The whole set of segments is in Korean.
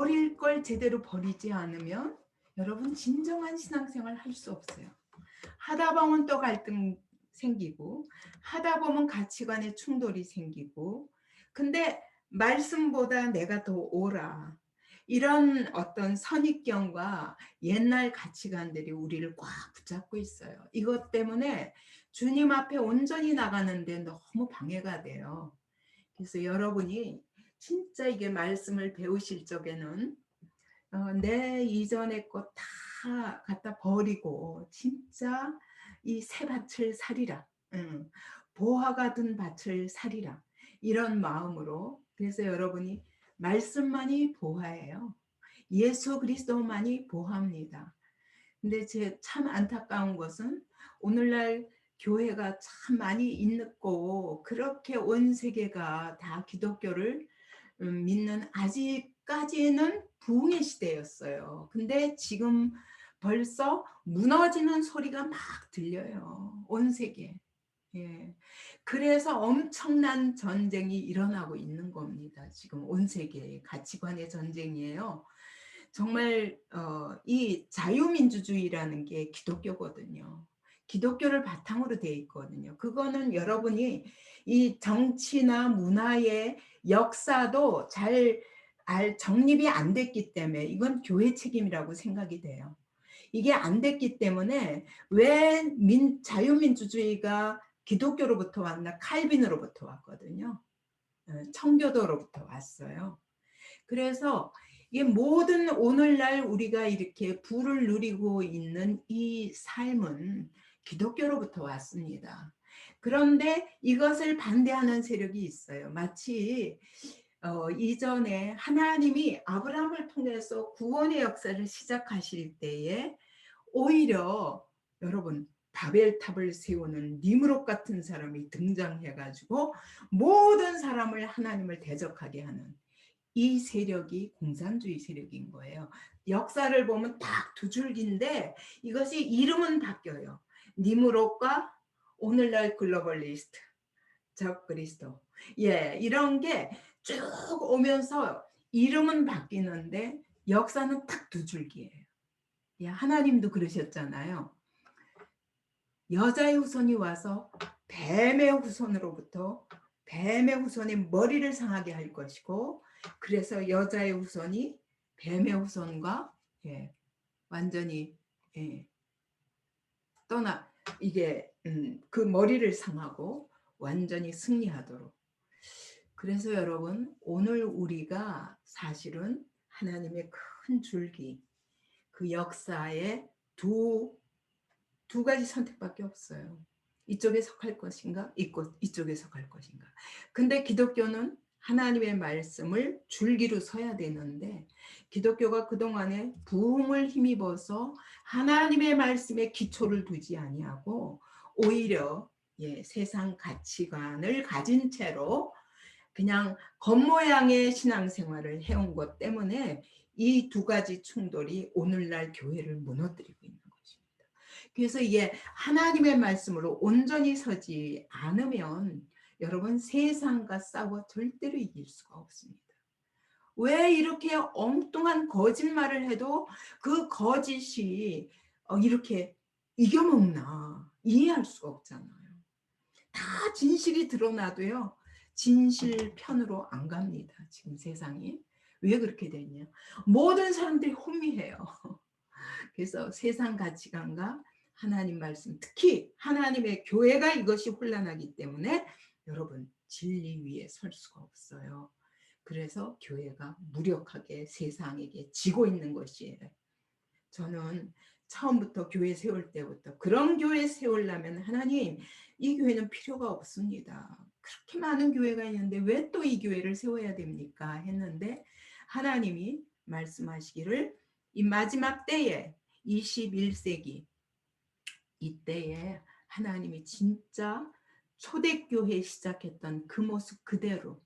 버릴 걸 제대로 버리지 않으면 여러분 진정한 신앙생활 할 수 없어요. 하다 보면 또 갈등 생기고 하다 보면 가치관의 충돌이 생기고 근데 말씀보다 내가 더 옳아. 이런 어떤 선입견과 옛날 가치관들이 우리를 꽉 붙잡고 있어요. 이것 때문에 주님 앞에 온전히 나가는데 너무 방해가 돼요. 그래서 여러분이 진짜 이게 말씀을 배우실 적에는 내 이전의 것 다 갖다 버리고 진짜 이 새 밭을 사리라. 보화가 든 밭을 사리라. 이런 마음으로 그래서 여러분이 말씀만이 보화예요. 예수 그리스도만이 보화입니다. 근데 제 참 안타까운 것은 오늘날 교회가 참 많이 있고 그렇게 온 세계가 다 기독교를 믿는 아직까지는 부흥의 시대였어요. 근데 지금 벌써 무너지는 소리가 막 들려요. 온 세계. 예. 그래서 엄청난 전쟁이 일어나고 있는 겁니다. 지금 온 세계의 가치관의 전쟁이에요. 정말 이 자유민주주의라는 게 기독교거든요. 기독교를 바탕으로 돼 있거든요. 그거는 여러분이 이 정치나 문화의 역사도 잘 정립이 안 됐기 때문에 이건 교회 책임이라고 생각이 돼요. 이게 안 됐기 때문에 왜 자유민주주의가 기독교로부터 왔나? 칼빈으로부터 왔거든요. 청교도로부터 왔어요. 그래서 이게 모든 오늘날 우리가 이렇게 부를 누리고 있는 이 삶은 기독교로부터 왔습니다. 그런데 이것을 반대하는 세력이 있어요. 마치 이전에 하나님이 아브라함을 통해서 구원의 역사를 시작하실 때에 오히려 여러분 바벨탑을 세우는 니므롯 같은 사람이 등장해가지고 모든 사람을 하나님을 대적하게 하는 이 세력이 공산주의 세력인 거예요. 역사를 보면 딱 두 줄기인데 이것이 이름은 바뀌어요. 니므롯과 오늘날 글로벌리스트, 적 그리스도. 예, 이런 게 쭉 오면서 이름은 바뀌는데 역사는 딱 두 줄기예요. 예, 하나님도 그러셨잖아요. 여자의 후손이 와서 뱀의 후손으로부터 뱀의 후손의 머리를 상하게 할 것이고 그래서 여자의 후손이 뱀의 후손과 예, 완전히 예, 떠나 이게 그 머리를 상하고 완전히 승리하도록. 그래서 여러분 오늘 우리가 사실은 하나님의 큰 줄기 그 역사의 두 가지 선택밖에 없어요. 이쪽에 속할 것인가? 이쪽에 속할 것인가? 근데 기독교는 하나님의 말씀을 줄기로 서야 되는데 기독교가 그동안에 부흥을 힘입어서 하나님의 말씀에 기초를 두지 아니하고 오히려 예, 세상 가치관을 가진 채로 그냥 겉모양의 신앙생활을 해온 것 때문에 이 두 가지 충돌이 오늘날 교회를 무너뜨리고 있는 것입니다. 그래서 이게 하나님의 말씀으로 온전히 서지 않으면 여러분 세상과 싸워 절대로 이길 수가 없습니다. 왜 이렇게 엉뚱한 거짓말을 해도 그 거짓이 이렇게 이겨먹나 이해할 수가 없잖아요. 다 진실이 드러나도요. 진실 편으로 안 갑니다. 지금 세상이. 왜 그렇게 됐냐. 모든 사람들이 혼미해요. 그래서 세상 가치관과 하나님 말씀, 특히 하나님의 교회가 이것이 혼란하기 때문에 여러분 진리 위에 설 수가 없어요. 그래서 교회가 무력하게 세상에게 지고 있는 것이에요. 저는 처음부터 교회 세울 때부터 그런 교회 세우려면 하나님 이 교회는 필요가 없습니다. 그렇게 많은 교회가 있는데 왜 또 이 교회를 세워야 됩니까? 했는데 하나님이 말씀하시기를 이 마지막 때에 21세기 이때에 하나님이 진짜 초대교회 시작했던 그 모습 그대로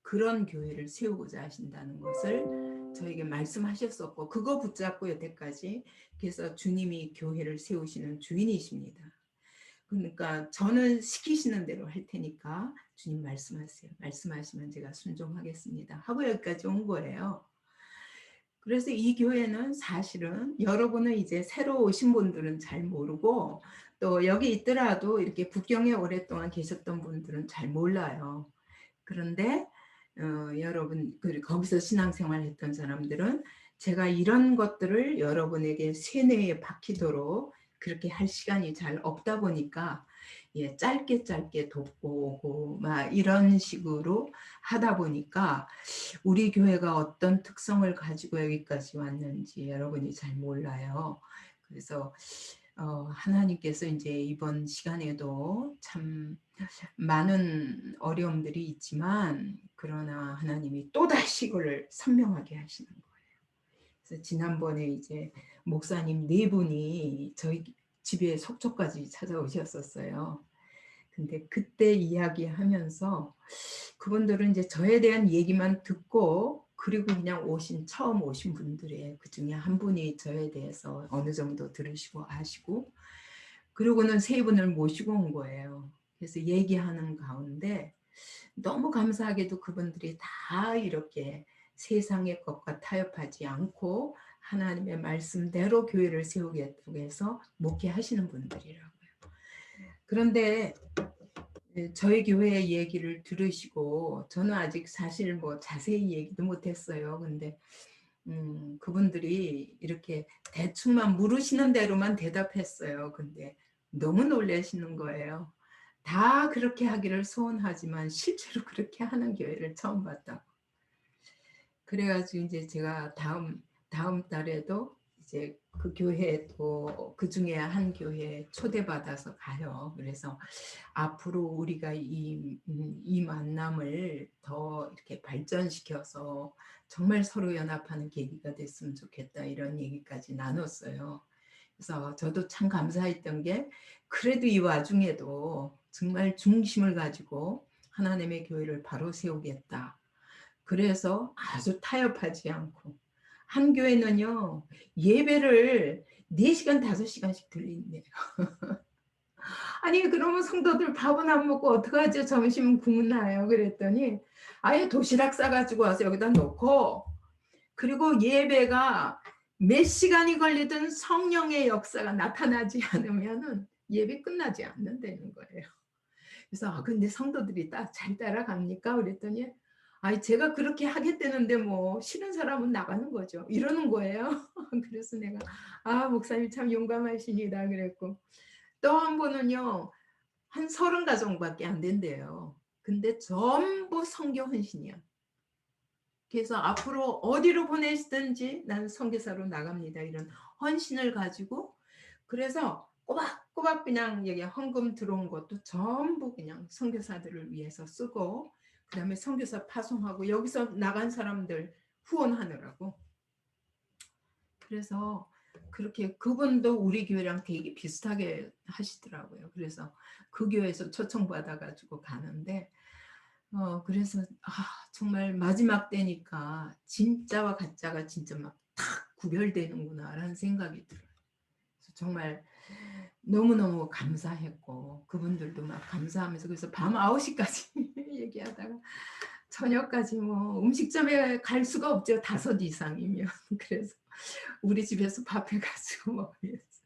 그런 교회를 세우고자 하신다는 것을 저에게 말씀하셨었고 그거 붙잡고 여태까지 그래서 주님이 교회를 세우시는 주인이십니다. 그러니까 저는 시키시는 대로 할 테니까 주님 말씀하세요. 말씀하시면 제가 순종하겠습니다. 하고 여기까지 온 거예요. 그래서 이 교회는 사실은 여러분은 이제 새로 오신 분들은 잘 모르고 또 여기 있더라도 이렇게 북경에 오랫동안 계셨던 분들은 잘 몰라요. 그런데 여러분 거기서 신앙생활 했던 사람들은 제가 이런 것들을 여러분에게 세뇌에 박히도록 그렇게 할 시간이 잘 없다 보니까 예, 짧게 짧게 돕고 오고 막 이런 식으로 하다 보니까 우리 교회가 어떤 특성을 가지고 여기까지 왔는지 여러분이 잘 몰라요. 그래서 하나님께서 이제 이번 시간에도 참 많은 어려움들이 있지만 그러나 하나님이 또다시 그걸 선명하게 하시는 거예요. 그래서 지난번에 이제 목사님 네 분이 저희 집에 속초까지 찾아오셨었어요. 근데 그때 이야기하면서 그분들은 이제 저에 대한 얘기만 듣고 그리고 그냥 처음 오신 분들의 그 중에 한 분이 저에 대해서 어느 정도 들으시고 아시고 그리고는 세 분을 모시고 온 거예요. 그래서 얘기하는 가운데 너무 감사하게도 그분들이 다 이렇게 세상의 것과 타협하지 않고 하나님의 말씀대로 교회를 세우겠다고 해서 목회하시는 분들이라고요. 그런데 저희 교회 얘기를 들으시고 저는 아직 사실 뭐 자세히 얘기도 못했어요. 근데 그분들이 이렇게 대충만 물으시는 대로만 대답했어요. 근데 너무 놀라시는 거예요. 다 그렇게 하기를 소원하지만 실제로 그렇게 하는 교회를 처음 봤다고. 그래가지고 이제 제가 다음 달에도 이제 그 교회에 또 그 중에 한 교회에 초대받아서 가요. 그래서 앞으로 우리가 이 만남을 더 이렇게 발전시켜서 정말 서로 연합하는 계기가 됐으면 좋겠다 이런 얘기까지 나눴어요. 그래서 저도 참 감사했던 게 그래도 이 와중에도 정말 중심을 가지고 하나님의 교회를 바로 세우겠다. 그래서 아주 타협하지 않고 한 교회는요 예배를 4시간 5시간씩 들린대요. 아니 그러면 성도들 밥은 안 먹고 어떡하죠? 점심은 굶나요? 그랬더니 아예 도시락 싸가지고 와서 여기다 놓고 그리고 예배가 몇 시간이 걸리든 성령의 역사가 나타나지 않으면은 예배 끝나지 않는다는 거예요. 그래서 근데 성도들이 잘 따라갑니까? 그랬더니 아니 제가 그렇게 하겠다는데 뭐 싫은 사람은 나가는 거죠. 이러는 거예요. 그래서 내가 목사님 참 용감하시니다 그랬고 또 한 분은요. 한 30가정밖에 안 된대요. 근데 전부 성교 헌신이야. 그래서 앞으로 어디로 보내시든지 나는 선교사로 나갑니다. 이런 헌신을 가지고 그래서 꼬박꼬박 그냥 여기 헌금 들어온 것도 전부 그냥 선교사들을 위해서 쓰고 그다음에 선교사 파송하고 여기서 나간 사람들 후원하느라고. 그래서 그렇게 그분도 우리 교회랑 되게 비슷하게 하시더라고요. 그래서 그 교회에서 초청받아가지고 가는데 그래서 정말 마지막 때니까 진짜와 가짜가 진짜 막 탁 구별되는구나라는 생각이 들어요. 그래서 정말 너무너무 감사했고 그분들도 막 감사하면서 그래서 밤 9시까지 얘기하다가 저녁까지 뭐 음식점에 갈 수가 없죠. 5 이상이면. 그래서 우리 집에서 밥해가지고 먹으면서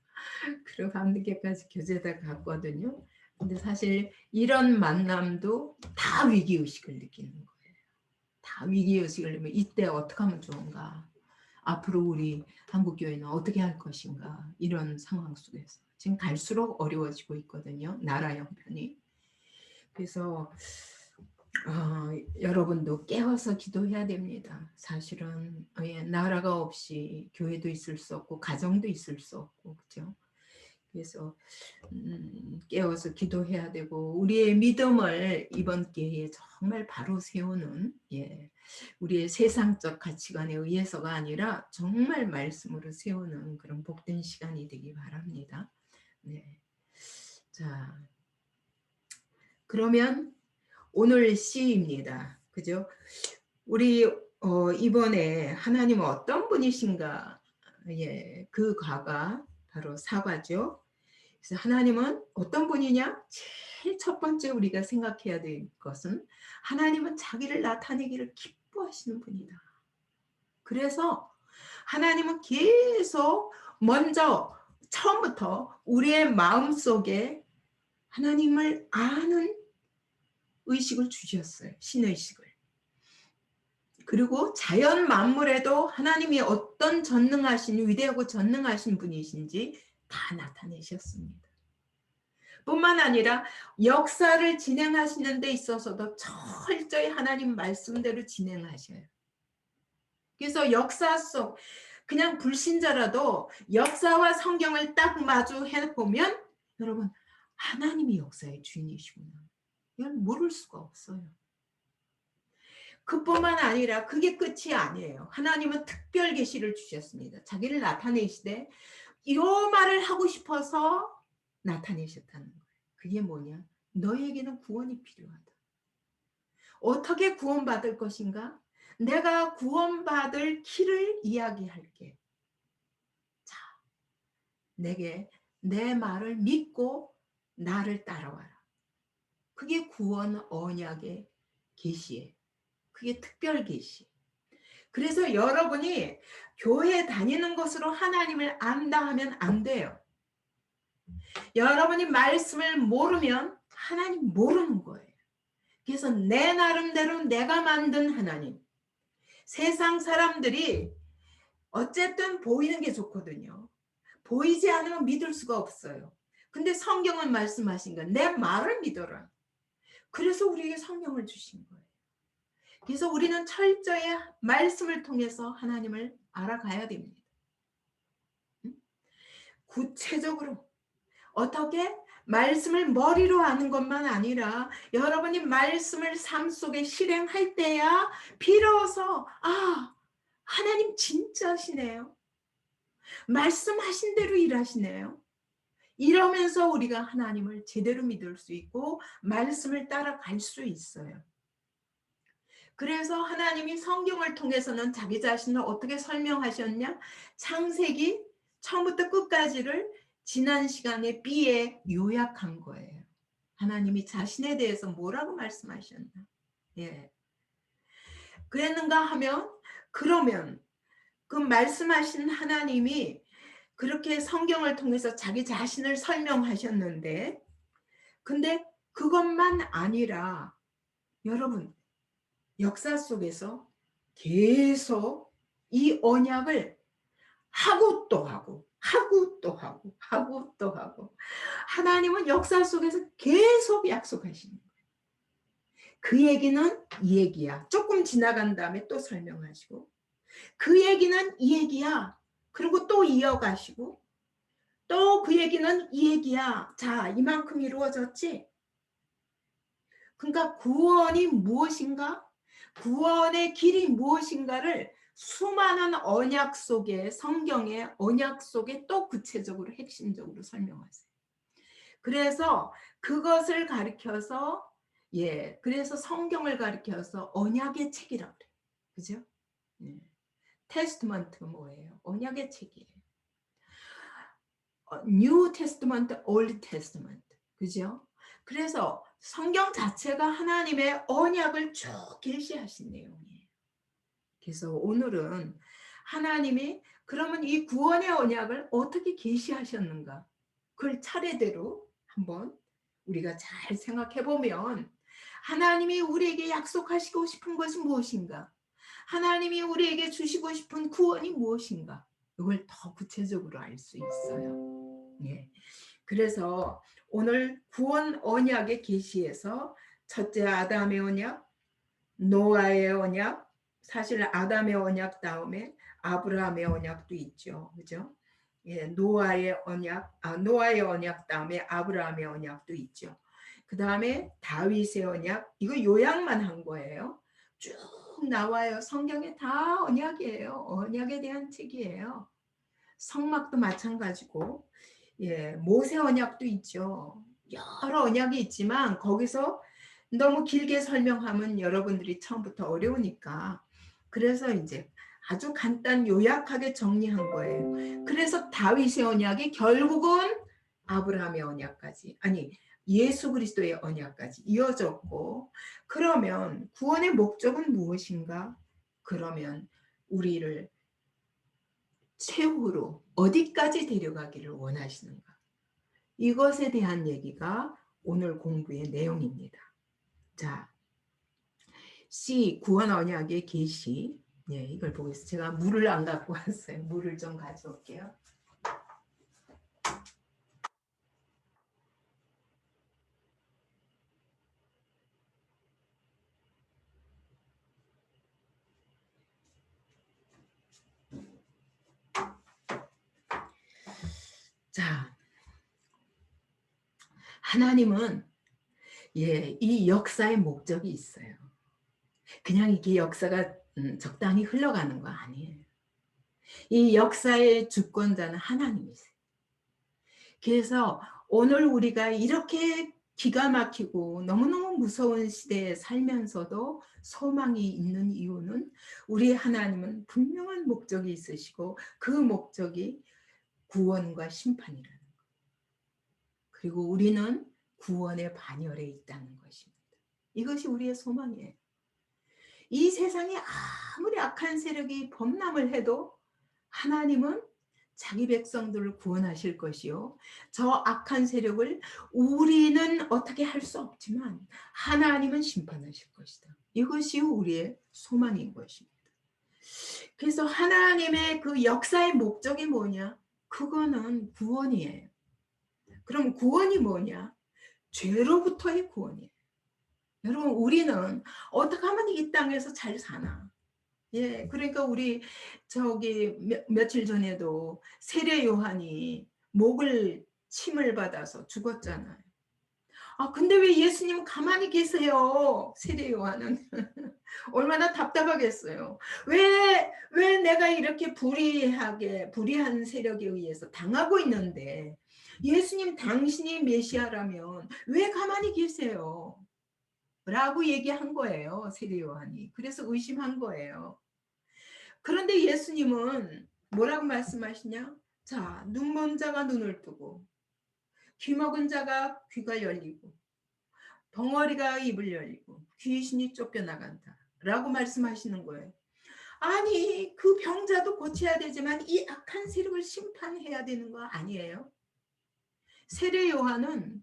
그리고 밤늦게까지 교제다 갔거든요. 근데 사실 이런 만남도 다 위기의식을 느끼는 거예요. 다 위기의식을 느끼면 이때 어떻게 하면 좋은가. 앞으로 우리 한국교회는 어떻게 할 것인가. 이런 상황 속에서. 지금 갈수록 어려워지고 있거든요. 나라 형편이. 그래서 여러분도 깨어서 기도해야 됩니다. 사실은 나라가 없이 교회도 있을 수 없고 가정도 있을 수 없고 그렇죠. 그래서 깨어서 기도해야 되고 우리의 믿음을 이번 기회에 정말 바로 세우는 우리의 세상적 가치관에 의해서가 아니라 정말 말씀으로 세우는 그런 복된 시간이 되기 바랍니다. 네. 자, 그러면 오늘 시입니다. 그죠? 우리 이번에 하나님은 어떤 분이신가? 그 과가 바로 사과죠. 그래서 하나님은 어떤 분이냐? 제일 첫 번째 우리가 생각해야 될 것은 하나님은 자기를 나타내기를 기뻐하시는 분이다. 그래서 하나님은 계속 먼저 처음부터 우리의 마음속에 하나님을 아는 의식을 주셨어요. 신의식을. 그리고 자연 만물에도 하나님이 어떤 전능하신 위대하고 전능하신 분이신지 다 나타내셨습니다. 뿐만 아니라 역사를 진행하시는 데 있어서도 철저히 하나님 말씀대로 진행하셔요. 그래서 역사 속 그냥 불신자라도 역사와 성경을 딱 마주해 보면 여러분 하나님이 역사의 주인이시구나. 이걸 모를 수가 없어요. 그뿐만 아니라 그게 끝이 아니에요. 하나님은 특별 계시를 주셨습니다. 자기를 나타내시되 이 말을 하고 싶어서 나타내셨다는 거예요. 그게 뭐냐? 너에게는 구원이 필요하다. 어떻게 구원받을 것인가? 내가 구원받을 길을 이야기할게. 자, 내게 내 말을 믿고 나를 따라와라. 그게 구원 언약의 계시예요. 그게 특별 계시. 그래서 여러분이 교회 다니는 것으로 하나님을 안다 하면 안 돼요. 여러분이 말씀을 모르면 하나님 모르는 거예요. 그래서 내 나름대로 내가 만든 하나님. 세상 사람들이 어쨌든 보이는 게 좋거든요. 보이지 않으면 믿을 수가 없어요. 근데 성경은 말씀하신 건 내 말을 믿어라. 그래서 우리에게 성경을 주신 거예요. 그래서 우리는 철저히 말씀을 통해서 하나님을 알아가야 됩니다. 구체적으로 어떻게? 말씀을 머리로 아는 것만 아니라 여러분이 말씀을 삶 속에 실행할 때야 비로소 하나님 진짜시네요. 말씀하신 대로 일하시네요. 이러면서 우리가 하나님을 제대로 믿을 수 있고 말씀을 따라갈 수 있어요. 그래서 하나님이 성경을 통해서는 자기 자신을 어떻게 설명하셨냐? 창세기 처음부터 끝까지를 지난 시간에 B에 요약한 거예요. 하나님이 자신에 대해서 뭐라고 말씀하셨나? 예. 그랬는가 하면 그러면 그 말씀하신 하나님이 그렇게 성경을 통해서 자기 자신을 설명하셨는데 근데 그것만 아니라 여러분 역사 속에서 계속 이 언약을 하고 또 하고 하고 또 하고 하고 또 하고 하나님은 역사 속에서 계속 약속하시는 거예요. 그 얘기는 이 얘기야. 조금 지나간 다음에 또 설명하시고 그 얘기는 이 얘기야. 그리고 또 이어가시고 또 그 얘기는 이 얘기야. 자, 이만큼 이루어졌지? 그러니까 구원이 무엇인가? 구원의 길이 무엇인가를 수많은 언약 속에 성경의 언약 속에 또 구체적으로 핵심적으로 설명하세요. 그래서 그것을 가리켜서 그래서 성경을 가리켜서 언약의 책이라고 그래요. 그죠? 테스트먼트가 뭐예요? 언약의 책이에요. 뉴 테스트먼트, 올드 테스트먼트. 그죠? 그래서 성경 자체가 하나님의 언약을 쭉 계시하신 내용이에요. 그래서 오늘은 하나님이 그러면 이 구원의 언약을 어떻게 계시하셨는가? 그걸 차례대로 한번 우리가 잘 생각해 보면 하나님이 우리에게 약속하시고 싶은 것이 무엇인가? 하나님이 우리에게 주시고 싶은 구원이 무엇인가? 이걸 더 구체적으로 알 수 있어요. 예. 그래서 오늘 구원 언약의 계시에서 첫째 아담의 언약, 노아의 언약, 사실 아담의 언약 다음에 아브라함의 언약도 있죠. 그죠? 예, 노아의 언약 다음에 아브라함의 언약도 있죠. 그 다음에 다윗의 언약, 이거 요약만 한 거예요. 쭉 나와요. 성경에 다 언약이에요. 언약에 대한 책이에요. 성막도 마찬가지고, 모세 언약도 있죠. 여러 언약이 있지만 거기서 너무 길게 설명하면 여러분들이 처음부터 어려우니까 그래서 이제 아주 간단 요약하게 정리한 거예요. 그래서 다윗의 언약이 결국은 아브라함의 언약까지 예수 그리스도의 언약까지 이어졌고 그러면 구원의 목적은 무엇인가? 그러면 우리를 최후로 어디까지 데려가기를 원하시는가? 이것에 대한 얘기가 오늘 공부의 내용입니다. 자, C 구원 언약의 계시. 네, 이걸 보겠습니다. 제가 물을 안 갖고 왔어요. 물을 좀 가져올게요. 자, 하나님은 이 역사의 목적이 있어요. 그냥 이게 역사가 적당히 흘러가는 거 아니에요. 이 역사의 주권자는 하나님이세요. 그래서 오늘 우리가 이렇게 기가 막히고 너무너무 무서운 시대에 살면서도 소망이 있는 이유는 우리 하나님은 분명한 목적이 있으시고 그 목적이 구원과 심판이라는 것. 그리고 우리는 구원의 반열에 있다는 것입니다. 이것이 우리의 소망이에요. 이 세상에 아무리 악한 세력이 범람을 해도 하나님은 자기 백성들을 구원하실 것이요. 저 악한 세력을 우리는 어떻게 할 수 없지만 하나님은 심판하실 것이다. 이것이 우리의 소망인 것입니다. 그래서 하나님의 그 역사의 목적이 뭐냐? 그거는 구원이에요. 그럼 구원이 뭐냐? 죄로부터의 구원이에요. 여러분, 우리는 어떻게 하면 이 땅에서 잘 사나? 그러니까 우리 저기 며칠 전에도 세례 요한이 목을 침을 받아서 죽었잖아요. 아, 근데 왜 예수님은 가만히 계세요? 세례 요한은 얼마나 답답하겠어요. 왜 내가 이렇게 불의한 세력에 의해서 당하고 있는데 예수님 당신이 메시아라면 왜 가만히 계세요? 라고 얘기한 거예요. 세례 요한이. 그래서 의심한 거예요. 그런데 예수님은 뭐라고 말씀하시냐? 자, 눈 먼 자가 눈을 뜨고 귀 먹은 자가 귀가 열리고 덩어리가 입을 열리고 귀신이 쫓겨나간다 라고 말씀하시는 거예요. 아니, 그 병자도 고쳐야 되지만 이 악한 세력을 심판해야 되는 거 아니에요? 세례 요한은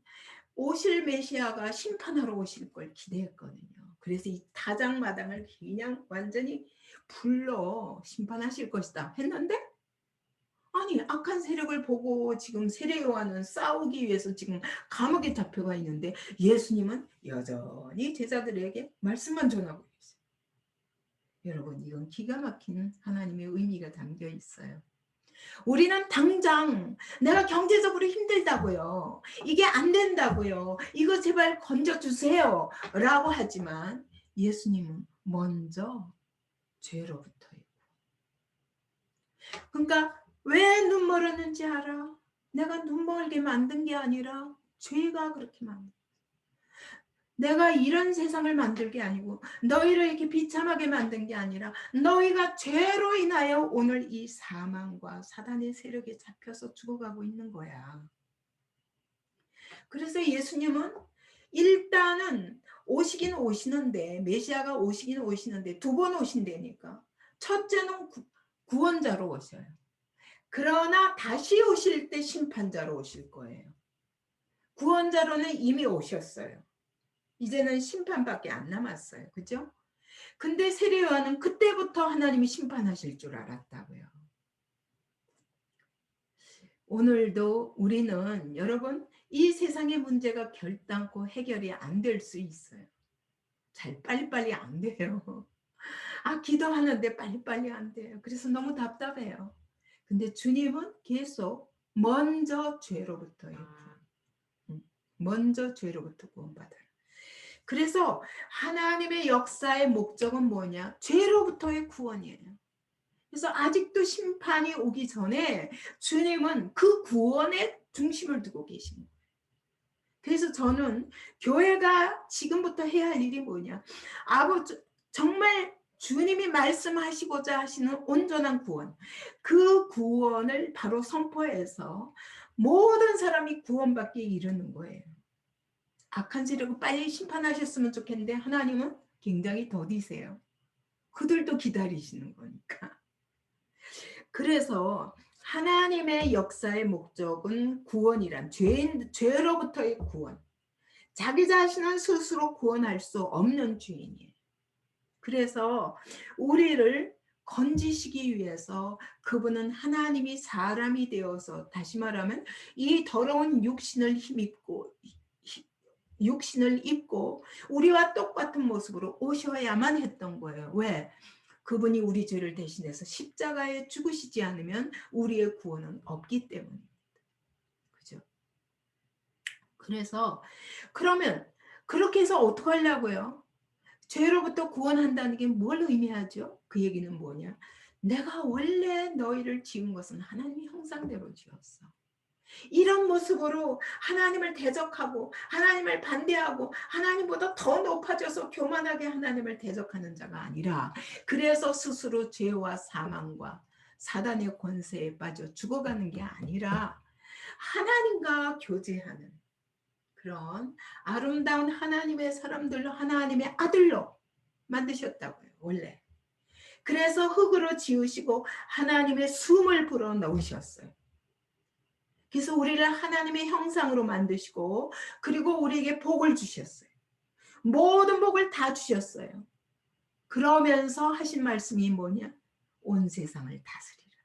오실 메시아가 심판하러 오실 걸 기대했거든요. 그래서 이 다장마당을 그냥 완전히 불러 심판하실 것이다 했는데, 아니, 악한 세력을 보고 지금 세례 요한은 싸우기 위해서 지금 감옥에 잡혀가 있는데 예수님은 여전히 제자들에게 말씀만 전하고 계세요. 여러분, 이건 기가 막힌 하나님의 의미가 담겨 있어요. 우리는 당장 내가 경제적으로 힘들다고요. 이게 안 된다고요. 이거 제발 건져주세요. 라고 하지만 예수님은 먼저 죄로부터요. 그러니까 왜 눈 멀었는지 알아? 내가 눈 멀게 만든 게 아니라 죄가 그렇게 만든. 내가 이런 세상을 만들 게 아니고 너희를 이렇게 비참하게 만든 게 아니라 너희가 죄로 인하여 오늘 이 사망과 사단의 세력에 잡혀서 죽어가고 있는 거야. 그래서 예수님은 일단은 오시긴 오시는데 메시아가 오시긴 오시는데 두 번 오신다니까. 첫째는 구원자로 오셔요. 그러나 다시 오실 때 심판자로 오실 거예요. 구원자로는 이미 오셨어요. 이제는 심판밖에 안 남았어요. 그죠? 근데 세례 요한은 그때부터 하나님이 심판하실 줄 알았다고요. 오늘도 우리는 여러분 이 세상의 문제가 결단코 해결이 안 될 수 있어요. 잘 빨리빨리 안 돼요. 아, 기도하는데 빨리빨리 안 돼요. 그래서 너무 답답해요. 근데 주님은 계속 먼저 죄로부터요. 먼저 죄로부터 구원받아요. 그래서 하나님의 역사의 목적은 뭐냐? 죄로부터의 구원이에요. 그래서 아직도 심판이 오기 전에 주님은 그 구원에 중심을 두고 계신 거예요. 그래서 저는 교회가 지금부터 해야 할 일이 뭐냐? 아버지, 정말 주님이 말씀하시고자 하시는 온전한 구원, 그 구원을 바로 선포해서 모든 사람이 구원받기에 이르는 거예요. 악한 세력을 빨리 심판하셨으면 좋겠는데 하나님은 굉장히 더디세요. 그들도 기다리시는 거니까. 그래서 하나님의 역사의 목적은 구원이란 죄로부터의 구원. 자기 자신은 스스로 구원할 수 없는 주인이에요. 그래서 우리를 건지시기 위해서 그분은 하나님이 사람이 되어서, 다시 말하면 이 더러운 육신을 입고 우리와 똑같은 모습으로 오셔야만 했던 거예요. 왜? 그분이 우리 죄를 대신해서 십자가에 죽으시지 않으면 우리의 구원은 없기 때문입니다. 그죠? 그래서 그러면 그렇게 해서 어떻게 하려고요? 죄로부터 구원한다는 게 뭘 의미하죠? 그 얘기는 뭐냐? 내가 원래 너희를 지은 것은 하나님의 형상대로 지었어. 이런 모습으로 하나님을 대적하고 하나님을 반대하고 하나님보다 더 높아져서 교만하게 하나님을 대적하는 자가 아니라, 그래서 스스로 죄와 사망과 사단의 권세에 빠져 죽어가는 게 아니라 하나님과 교제하는 그런 아름다운 하나님의 사람들로, 하나님의 아들로 만드셨다고요, 원래. 그래서 흙으로 지으시고 하나님의 숨을 불어 넣으셨어요. 그래서 우리를 하나님의 형상으로 만드시고, 그리고 우리에게 복을 주셨어요. 모든 복을 다 주셨어요. 그러면서 하신 말씀이 뭐냐? 온 세상을 다스리라.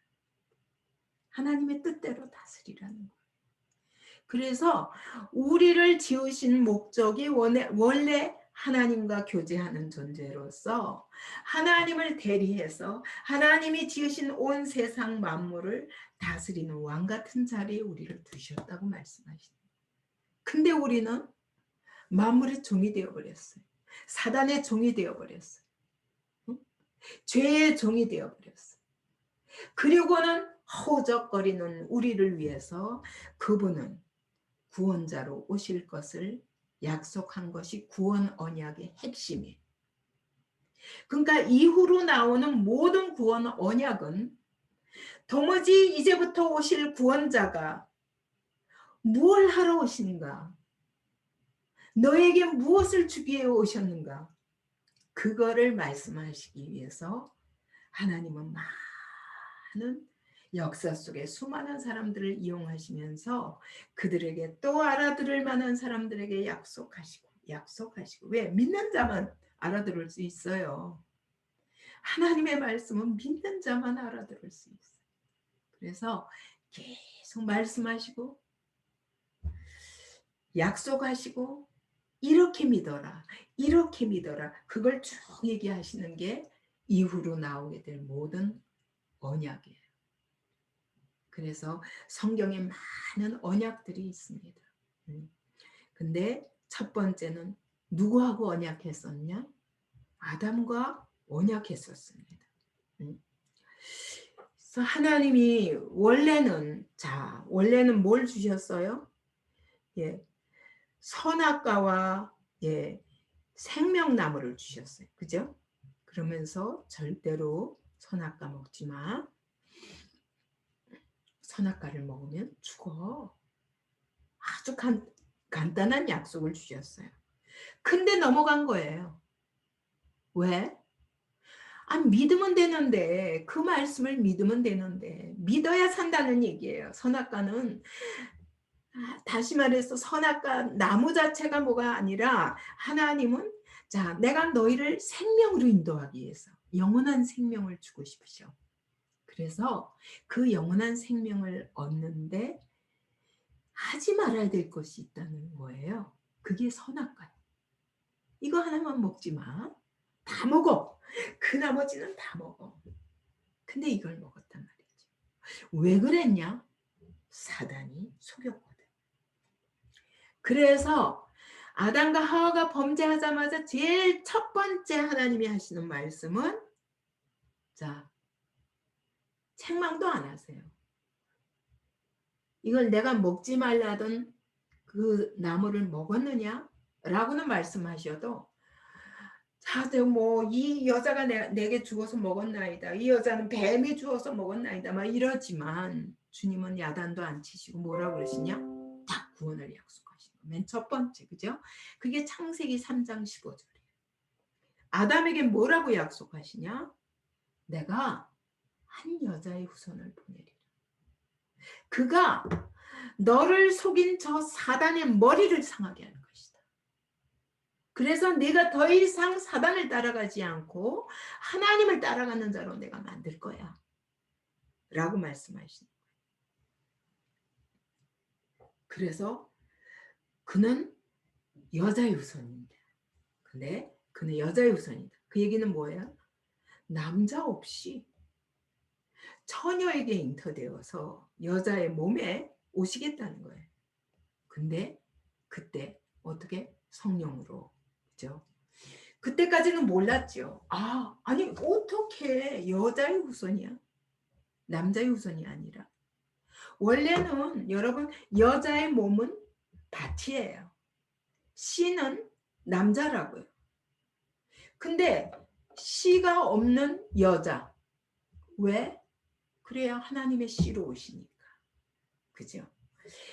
하나님의 뜻대로 다스리라는 거예요. 그래서 우리를 지으신 목적이 원래 하나님과 교제하는 존재로서 하나님을 대리해서 하나님이 지으신 온 세상 만물을 다스리는 왕 같은 자리에 우리를 두셨다고 말씀하십니다. 근데 우리는 만물의 종이 되어버렸어요. 사단의 종이 되어버렸어요. 응? 죄의 종이 되어버렸어요. 그리고는 허우적거리는 우리를 위해서 그분은 구원자로 오실 것을 약속한 것이 구원 언약의 핵심이에요. 그러니까 이후로 나오는 모든 구원 언약은 도무지 이제부터 오실 구원자가 무엇을 하러 오시는가? 너에게 무엇을 주기 위해 오셨는가? 그거를 말씀하시기 위해서 하나님은 많은 역사 속에 수많은 사람들을 이용하시면서 그들에게 또 알아들을 만한 사람들에게 약속하시고 왜? 믿는 자만 알아들을 수 있어요. 하나님의 말씀은 믿는 자만 알아들을 수 있어요. 그래서 계속 말씀하시고 약속하시고 이렇게 믿어라, 이렇게 믿어라, 그걸 쭉 얘기하시는 게 이후로 나오게 될 모든 언약이에요. 그래서 성경에 많은 언약들이 있습니다. 근데 첫 번째는 누구하고 언약했었냐? 아담과 언약했었습니다. 그래서 하나님이 원래는 뭘 주셨어요? 예, 선악과와 생명나무를 주셨어요. 그죠? 그러면서 절대로 선악과 먹지 마. 선악과를 먹으면 죽어. 아주 간단한 약속을 주셨어요. 근데 넘어간 거예요. 왜? 믿으면 되는데, 그 말씀을 믿으면 되는데, 믿어야 산다는 얘기예요. 선악과는, 다시 말해서 선악과 나무 자체가 뭐가 아니라 하나님은 자, 내가 너희를 생명으로 인도하기 위해서 영원한 생명을 주고 싶으셔. 그래서 그 영원한 생명을 얻는데 하지 말아야 될 것이 있다는 거예요. 그게 선악과예요. 이거 하나만 먹지 마. 다 먹어. 그 나머지는 다 먹어. 근데 이걸 먹었단 말이죠. 왜 그랬냐? 사단이 속였거든. 그래서 아담과 하와가 범죄하자마자 제일 첫 번째 하나님이 하시는 말씀은 자, 책망도 안 하세요. 이걸 내가 먹지 말라던 그 나무를 먹었느냐? 라고는 말씀하셔도 자, 이 여자가 내게 주어서 먹었나이다. 이 여자는 뱀이 주어서 먹었나이다. 막 이러지만 주님은 야단도 안 치시고 뭐라고 그러시냐? 다 구원을 약속하시는 거. 맨 첫 번째, 그죠? 그게 창세기 3장 15절이에요. 아담에게 뭐라고 약속하시냐? 내가 한 여자의 후손을 보내리라. 그가 너를 속인 저 사단의 머리를 상하게 할 것이다. 그래서 네가 더 이상 사단을 따라가지 않고 하나님을 따라가는 자로 내가 만들 거야. 라고 말씀하시는 거예요. 그래서 그는 여자의 후손입니다. 근데 그는 여자의 후손이다. 그 얘기는 뭐예요? 남자 없이 처녀에게 잉태되어서 여자의 몸에 오시겠다는 거예요. 근데 그때 어떻게? 성령으로. 그죠? 그때까지는 몰랐죠. 아니 어떻게 여자의 후손이야? 남자의 후손이 아니라. 원래는 여러분 여자의 몸은 밭이에요. 씨는 남자라고요. 근데 씨가 없는 여자. 왜? 그래야 하나님의 씨로 오시니까. 그죠?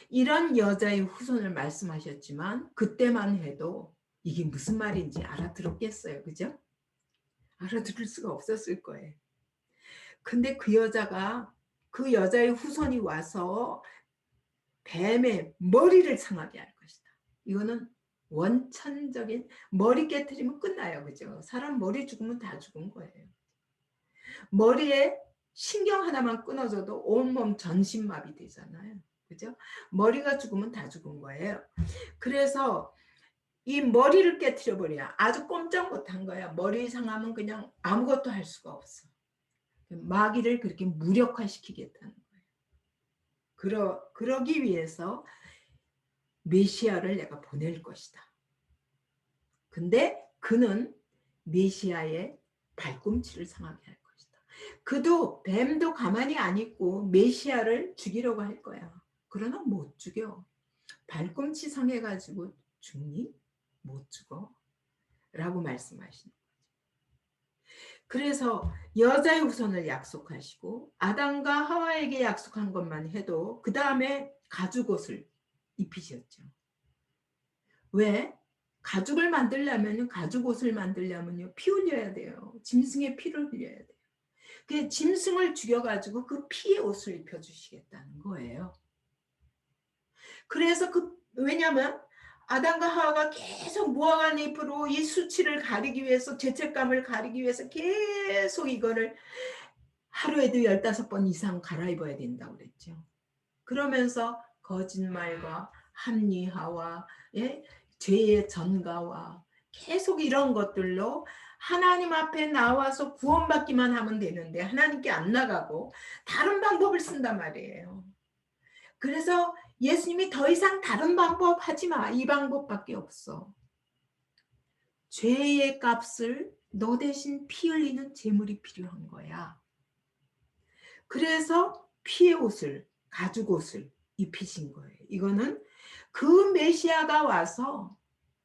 이런 여자의 후손을 말씀하셨지만 그때만 해도 이게 무슨 말인지 알아들었겠어요. 그죠? 알아들을 수가 없었을 거예요. 근데 그 여자가 그 여자의 후손이 와서 뱀의 머리를 상하게 할 것이다. 이거는 원천적인 머리 깨트리면 끝나요. 그죠? 사람 머리 죽으면 다 죽은 거예요. 머리에 신경 하나만 끊어져도 온몸 전신마비 되잖아요. 그죠? 머리가 죽으면 다 죽은 거예요. 그래서 이 머리를 깨트려 버려야 아주 꼼짝 못한 거야. 머리 상하면 그냥 아무것도 할 수가 없어. 마귀를 그렇게 무력화시키겠다는 거예요. 그러기 위해서 메시아를 내가 보낼 것이다. 근데 그는 메시아의 발꿈치를 상하게 할 것이다. 그도 뱀도 가만히 안 있고 메시아를 죽이려고 할 거야. 그러나 못 죽여. 발꿈치 상해가지고 죽니? 못 죽어. 라고 말씀하시는 거죠. 그래서 여자의 후손을 약속하시고 아담과 하와에게 약속한 것만 해도 그 다음에 가죽옷을 입히셨죠. 왜? 가죽을 만들려면 가죽옷을 만들려면요 피 흘려야 돼요. 짐승의 피를 흘려야 돼요. 그 짐승을 죽여가지고 그 피의 옷을 입혀주시겠다는 거예요. 그래서 왜냐면 아담과 하와가 계속 무화과 잎으로 이 수치를 가리기 위해서 죄책감을 가리기 위해서 계속 이거를 하루에도 15번 이상 갈아입어야 된다고 그랬죠. 그러면서 거짓말과 합리화와 죄의 전가와 계속 이런 것들로 하나님 앞에 나와서 구원받기만 하면 되는데 하나님께 안 나가고 다른 방법을 쓴단 말이에요. 그래서 예수님이 더 이상 다른 방법 하지 마. 이 방법밖에 없어. 죄의 값을 너 대신 피 흘리는 제물이 필요한 거야. 그래서 피의 옷을, 가죽 옷을 입히신 거예요. 이거는 그 메시아가 와서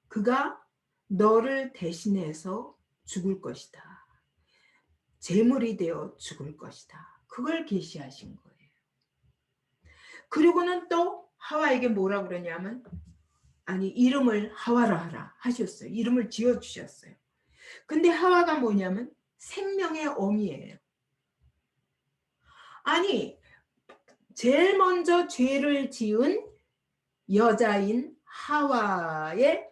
그가 너를 대신해서 죽을 것이다. 제물이 되어 죽을 것이다. 그걸 계시하신 거예요. 그리고는 또 하와에게 뭐라 그러냐면 아니 이름을 하와라 하라 하셨어요. 이름을 지어주셨어요. 근데 하와가 뭐냐면 생명의 어미예요. 아니 제일 먼저 죄를 지은 여자인 하와의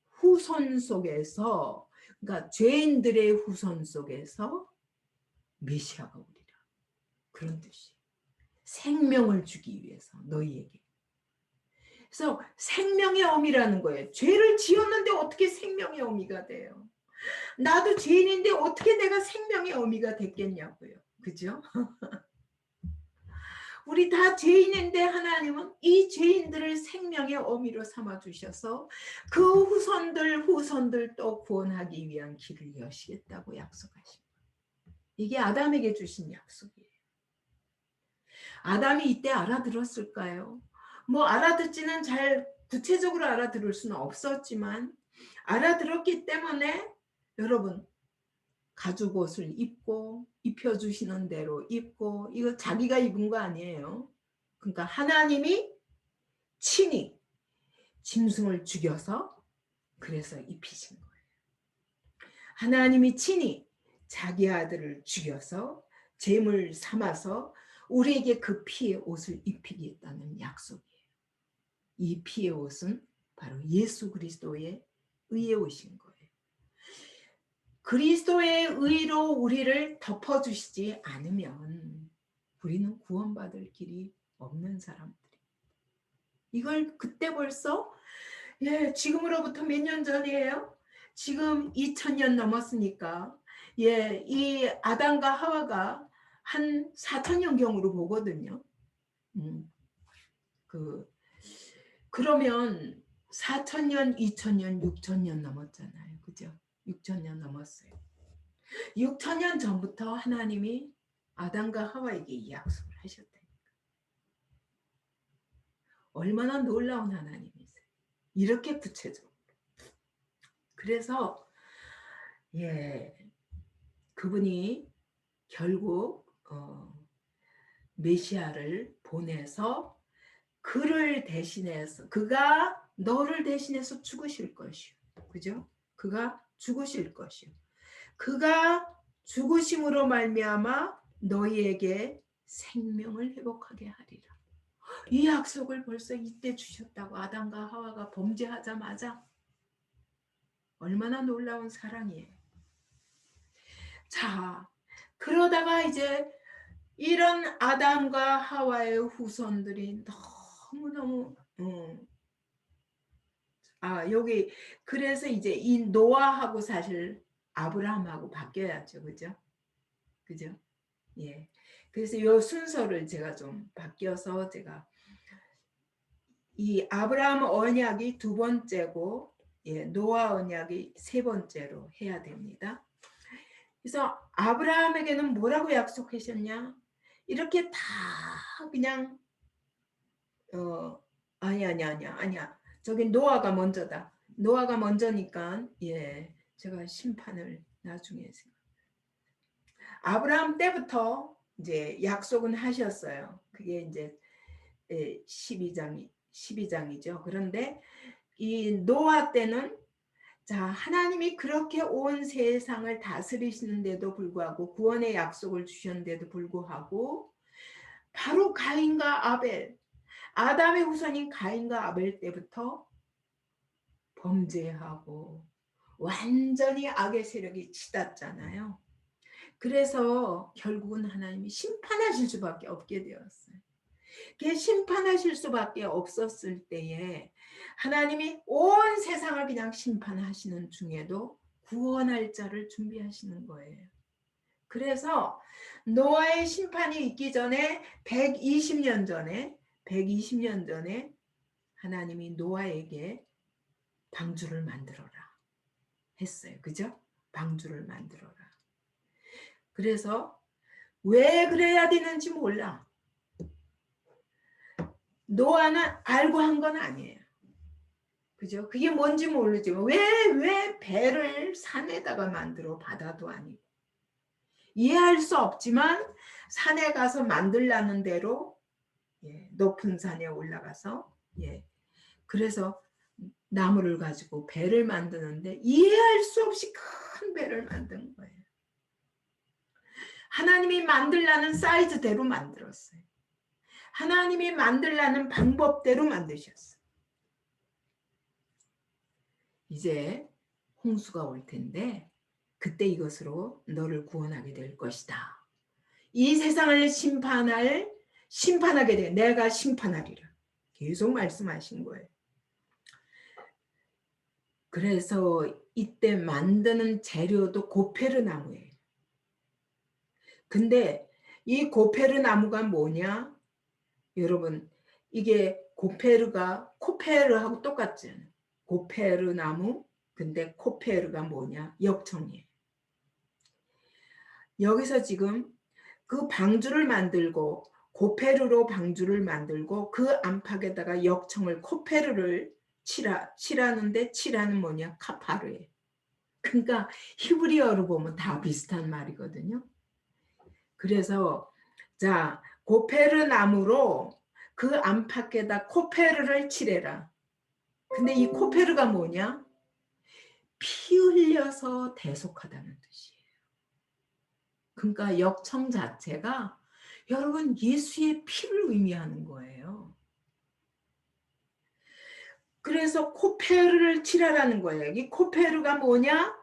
후손 속에서 그러니까 죄인들의 후손 속에서 메시아가 오리라. 그런 뜻이에요. 생명을 주기 위해서 너희에게. 그래서 생명의 어미라는 거예요. 죄를 지었는데 어떻게 생명의 어미가 돼요? 나도 죄인인데 어떻게 내가 생명의 어미가 됐겠냐고요. 그죠? 우리 다 죄인인데 하나님은 이 죄인들을 생명의 어미로 삼아주셔서 그 후손들 또 구원하기 위한 길을 여시겠다고 약속하신 거예요. 이게 아담에게 주신 약속이에요. 아담이 이때 알아들었을까요? 뭐 알아듣지는 잘 구체적으로 알아들을 수는 없었지만 알아들었기 때문에 여러분 가죽 옷을 입고 입혀주시는 대로 입고 이거 자기가 입은 거 아니에요. 그러니까 하나님이 친히 짐승을 죽여서 그래서 입히신 거예요. 하나님이 친히 자기 아들을 죽여서 제물 삼아서 우리에게 그 피의 옷을 입히겠다는 약속이에요. 이 피의 옷은 바로 예수 그리스도의 의에 오신 거예요. 그리스도의 의로 우리를 덮어주시지 않으면 우리는 구원받을 길이 없는 사람들이. 이걸 그때 벌써 지금으로부터 몇 년 전이에요? 지금 2000년 넘었으니까 이 아담과 하와가 한 4000년경으로 보거든요. 그러면 4000년, 2000년, 6000년 넘었잖아요. 그죠? 6000년 넘었어요. 6000년 전부터 하나님이 아담과 하와에게 이 약속을 하셨다니까. 얼마나 놀라운 하나님이세요. 이렇게 구체적으로. 그래서 그분이 결국 메시아를 보내서 그를 대신해서 그가 너를 대신해서 죽으실 것이요. 그죠? 그가 죽으실 것이요. 그가 죽으심으로 말미암아 너희에게 생명을 회복하게 하리라. 이 약속을 벌써 이때 주셨다고. 아담과 하와가 범죄하자마자. 얼마나 놀라운 사랑이에요. 자, 그러다가 이제 이런 아담과 하와의 후손들이 너무너무 여기 그래서 이제 이 노아하고 사실 아브라함하고 바뀌어야죠. 그죠? 그죠? 예. 그래서 이 순서를 제가 좀 바뀌어서 제가 이 아브라함 언약이 두 번째고 노아 언약이 세 번째로 해야 됩니다. 그래서 아브라함에게는 뭐라고 약속하셨냐? 이렇게 다 그냥 아니야. 저기 노아가 먼저다. 노아가 먼저니까 제가 심판을 나중에 아브라함 때부터 이제 약속은 하셨어요. 그게 이제 12장이죠. 그런데 이 노아 때는 자, 하나님이 그렇게 온 세상을 다스리시는데도 불구하고 구원의 약속을 주셨는데도 불구하고 바로 가인과 아벨, 아담의 후손인 가인과 아벨 때부터 범죄하고 완전히 악의 세력이 치닫잖아요. 그래서 결국은 하나님이 심판하실 수밖에 없게 되었어요. 심판하실 수밖에 없었을 때에 하나님이 온 세상을 그냥 심판하시는 중에도 구원할 자를 준비하시는 거예요. 그래서 노아의 심판이 있기 전에 120년 전에 하나님이 노아에게 방주를 만들어라 했어요. 그죠? 방주를 만들어라. 그래서 왜 그래야 되는지 몰라. 노아는 알고 한 건 아니에요. 그죠? 그게 뭔지 모르지만 왜 배를 산에다가 만들어? 바다도 아니고. 이해할 수 없지만 산에 가서 만들라는 대로 높은 산에 올라가서 그래서 나무를 가지고 배를 만드는데 이해할 수 없이 큰 배를 만든 거예요. 하나님이 만들라는 사이즈대로 만들었어요. 하나님이 만들라는 방법대로 만드셨어요. 이제 홍수가 올 텐데 그때 이것으로 너를 구원하게 될 것이다. 이 세상을 심판하게 돼. 내가 심판하리라. 계속 말씀하신 거예요. 그래서 이때 만드는 재료도 고페르 나무예요. 근데 이 고페르 나무가 뭐냐? 여러분 이게 고페르가 코페르하고 똑같잖아요. 고페르 나무. 근데 코페르가 뭐냐? 역청이에요. 여기서 지금 그 방주를 만들고 고페르로 방주를 만들고 그 안팎에다가 역청을 코페르를 칠하는데 칠하는 뭐냐? 카파르예요. 그러니까 히브리어로 보면 다 비슷한 말이거든요. 그래서 자 고페르 나무로 그 안팎에다 코페르를 칠해라. 근데 이 코페르가 뭐냐? 피 흘려서 대속하다는 뜻이에요. 그러니까 역청 자체가 여러분 예수의 피를 의미하는 거예요. 그래서 코페르를 치라라는 거예요. 이 코페르가 뭐냐?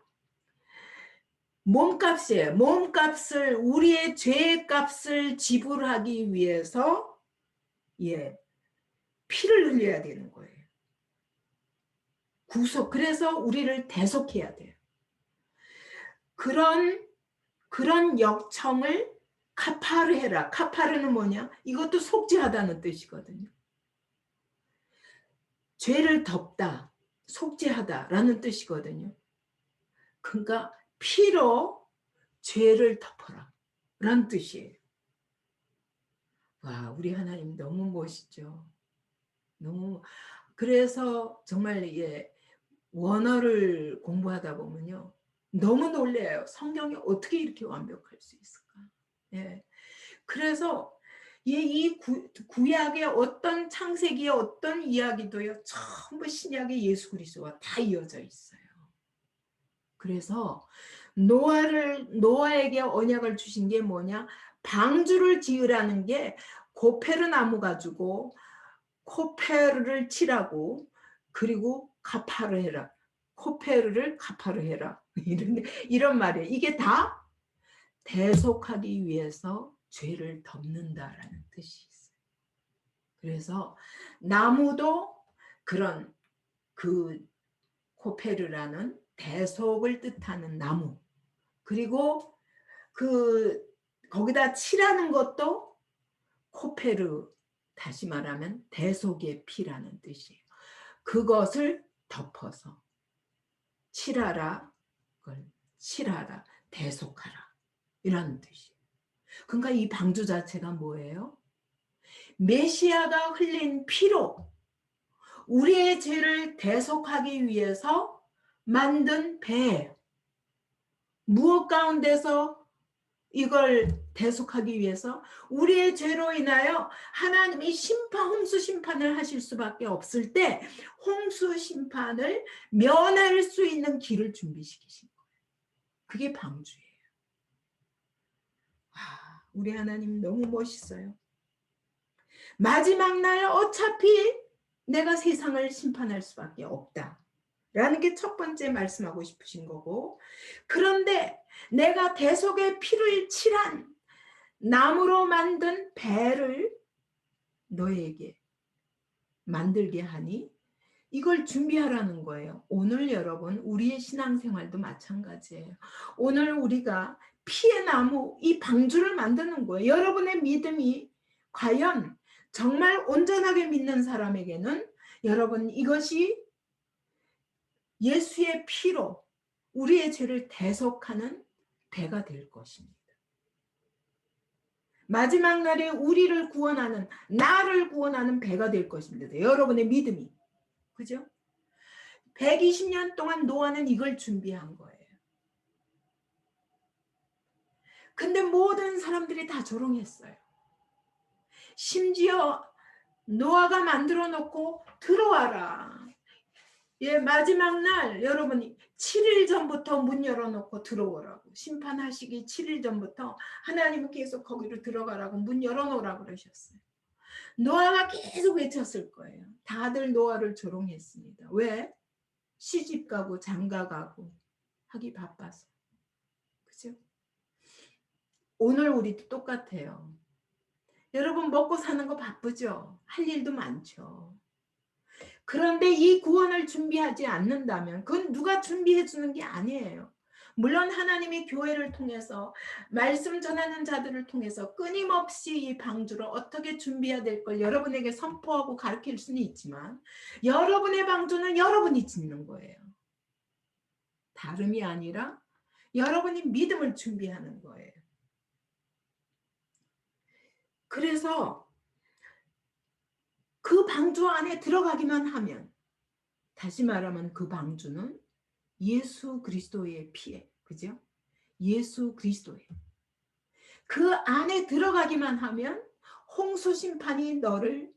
몸값이에요. 몸값을, 우리의 죄의 값을 지불하기 위해서 예, 피를 흘려야 되는 거예요. 구속. 그래서 우리를 대속해야 돼요. 그런 역청을 카파르 해라. 카파르는 뭐냐? 이것도 속죄하다는 뜻이거든요. 죄를 덮다, 속죄하다라는 뜻이거든요. 그러니까 피로 죄를 덮어라 라는 뜻이에요. 와, 우리 하나님 너무 멋있죠. 너무. 그래서 정말 예, 원어를 공부하다 보면요, 너무 놀래요. 성경이 어떻게 이렇게 완벽할 수 있을까? 예. 그래서 이 구약의 어떤 창세기의 어떤 이야기도요, 전부 신약의 예수 그리스도와 다 이어져 있어요. 그래서 노아에게 언약을 주신 게 뭐냐? 방주를 지으라는 게 고페르 나무 가지고 코페르를 치라고, 그리고 가파르 해라. 코페르를 가파르 해라. 이런 말이에요. 이게 다 대속하기 위해서 죄를 덮는다라는 뜻이 있어요. 그래서 나무도 그런 그 코페르라는 대속을 뜻하는 나무, 그리고 그 거기다 칠하는 것도 코페르, 다시 말하면 대속의 피라는 뜻이에요. 그것을 덮어서 칠하라, 그걸 칠하라, 대속하라 이런 뜻이에요. 그러니까 이 방주 자체가 뭐예요? 메시아가 흘린 피로 우리의 죄를 대속하기 위해서 만든 배, 무엇 가운데서 이걸 대속하기 위해서 우리의 죄로 인하여 하나님이 홍수 심판을 하실 수밖에 없을 때 홍수 심판을 면할 수 있는 길을 준비시키신 거예요. 그게 방주예요. 우리 하나님 너무 멋있어요. 마지막 날 어차피 내가 세상을 심판할 수밖에 없다 라는 게 첫 번째 말씀하고 싶으신 거고, 그런데 내가 대속의 피를 칠한 나무로 만든 배를 너에게 만들게 하니 이걸 준비하라는 거예요. 오늘 여러분 우리의 신앙생활도 마찬가지예요. 오늘 우리가 피의 나무, 이 방주를 만드는 거예요. 여러분의 믿음이 과연 정말 온전하게 믿는 사람에게는 여러분 이것이 예수의 피로 우리의 죄를 대속하는 배가 될 것입니다. 마지막 날에 우리를 구원하는, 나를 구원하는 배가 될 것입니다. 여러분의 믿음이. 그죠? 120년 동안 노아는 이걸 준비한 거예요. 근데 모든 사람들이 다 조롱했어요. 심지어 노아가 만들어 놓고 들어와라. 예, 마지막 날 여러분이 7일 전부터 문 열어놓고 들어오라고, 심판하시기 7일 전부터 하나님은 계속 거기로 들어가라고 문 열어놓으라고 그러셨어요. 노아가 계속 외쳤을 거예요. 다들 노아를 조롱했습니다. 왜? 시집가고 장가가고 하기 바빠서. 그죠? 오늘 우리도 똑같아요. 여러분 먹고 사는 거 바쁘죠? 할 일도 많죠. 그런데 이 구원을 준비하지 않는다면 그건 누가 준비해 주는 게 아니에요. 물론 하나님이 교회를 통해서 말씀 전하는 자들을 통해서 끊임없이 이 방주를 어떻게 준비해야 될 걸 여러분에게 선포하고 가르칠 수는 있지만 여러분의 방주는 여러분이 짓는 거예요. 다름이 아니라 여러분이 믿음을 준비하는 거예요. 그래서 그 방주 안에 들어가기만 하면, 다시 말하면 그 방주는 예수 그리스도의 피에, 그죠? 예수 그리스도의 그 안에 들어가기만 하면 홍수 심판이 너를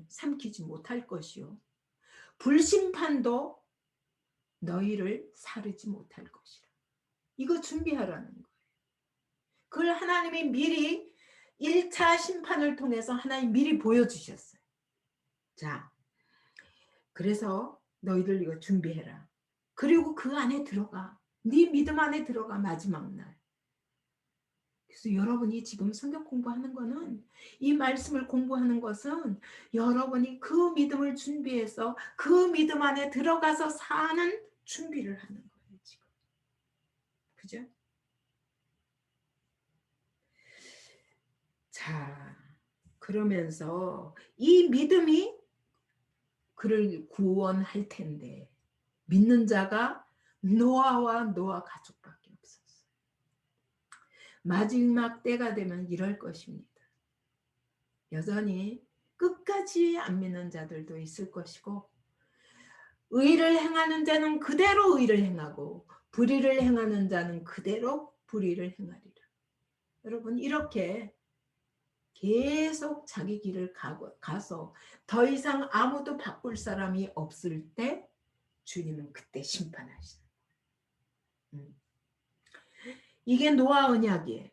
삼키지 못할 것이요, 불심판도 너희를 사르지 못할 것이라. 이거 준비하라는 거예요. 그걸 하나님이 미리 1차 심판을 통해서 하나님 미리 보여주셨어요. 자, 그래서 너희들 이거 준비해라. 그리고 그 안에 들어가. 네 믿음 안에 들어가 마지막 날. 그래서 여러분이 지금 성경 공부하는 거는 이 말씀을 공부하는 것은 여러분이 그 믿음을 준비해서 그 믿음 안에 들어가서 사는 준비를 하는 거예요. 지금. 그죠? 자, 그러면서 이 믿음이 그를 구원할 텐데 믿는 자가 노아와 노아 가족밖에 없었어요. 마지막 때가 되면 이럴 것입니다. 여전히 끝까지 안 믿는 자들도 있을 것이고 의를 행하는 자는 그대로 의를 행하고 불의를 행하는 자는 그대로 불의를 행하리라. 여러분 이렇게 계속 자기 길을 가서 더 이상 아무도 바꿀 사람이 없을 때 주님은 그때 심판하시는 거예요. 이게 노아 언약이에요.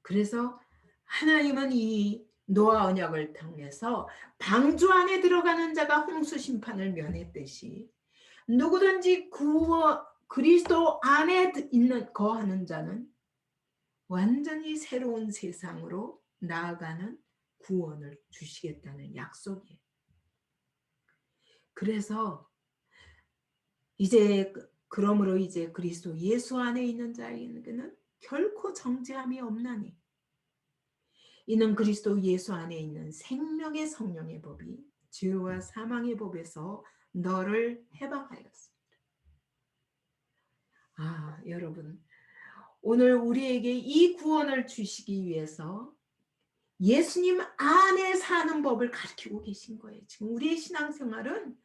그래서 하나님은 이 노아 언약을 통해서 방주 안에 들어가는 자가 홍수 심판을 면했듯이 누구든지 그리스도 안에 있는 거하는 자는 완전히 새로운 세상으로 나아가는 구원을 주시겠다는 약속이에요. 그래서 이제 그러므로 이제 그리스도 예수 안에 있는 자에게는 결코 정죄함이 없나니 이는 그리스도 예수 안에 있는 생명의 성령의 법이 죄와 사망의 법에서 너를 해방하였습니다. 아, 여러분 오늘 우리에게 이 구원을 주시기 위해서 예수님 안에 사는 법을 가르치고 계신 거예요. 지금 우리의 신앙생활은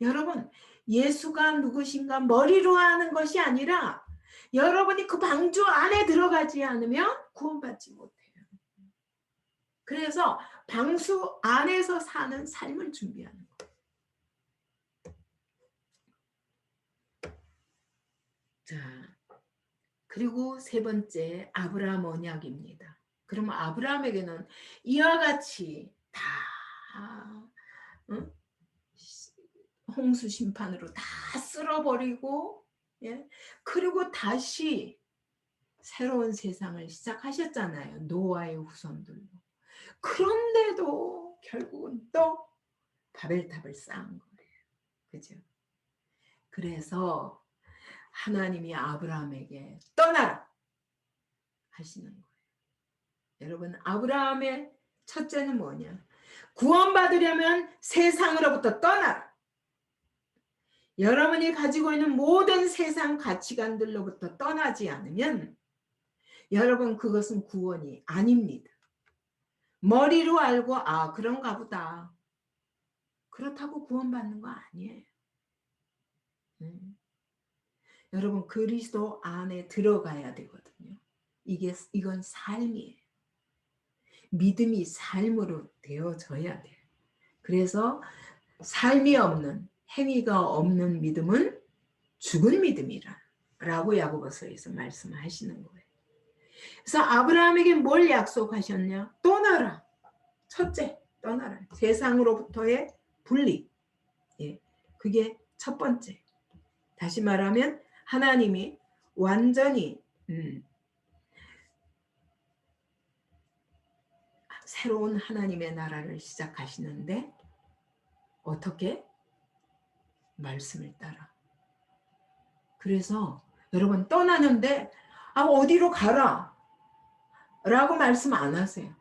여러분 예수가 누구신가 머리로 하는 것이 아니라 여러분이 그 방주 안에 들어가지 않으면 구원받지 못해요. 그래서 방수 안에서 사는 삶을 준비하는 거예요. 자, 그리고 세 번째 아브라함 언약입니다. 그러면 아브라함에게는 이와 같이 다 응? 홍수 심판으로 다 쓸어버리고 예? 그리고 다시 새로운 세상을 시작하셨잖아요. 노아의 후손들로. 그런데도 결국은 또 바벨탑을 쌓은 거예요. 그죠? 그래서 하나님이 아브라함에게 떠나라 하시는 거예요. 여러분 아브라함의 첫째는 뭐냐? 구원받으려면 세상으로부터 떠나라. 여러분이 가지고 있는 모든 세상 가치관들로부터 떠나지 않으면 여러분 그것은 구원이 아닙니다. 머리로 알고 아 그런가 보다. 그렇다고 구원받는 거 아니에요. 여러분 그리스도 안에 들어가야 되거든요. 이건 삶이에요. 믿음이 삶으로 되어져야 돼요. 그래서 삶이 없는 행위가 없는 믿음은 죽은 믿음이라 라고 야고보서에서 말씀하시는 거예요. 그래서 아브라함에게 뭘 약속하셨냐? 떠나라. 첫째, 떠나라. 세상으로부터의 분리. 예, 그게 첫 번째. 다시 말하면 하나님이 완전히 새로운 하나님의 나라를 시작하시는데 어떻게? 말씀을 따라. 그래서 여러분 떠나는데 어디로 가라 라고 말씀 안 하세요.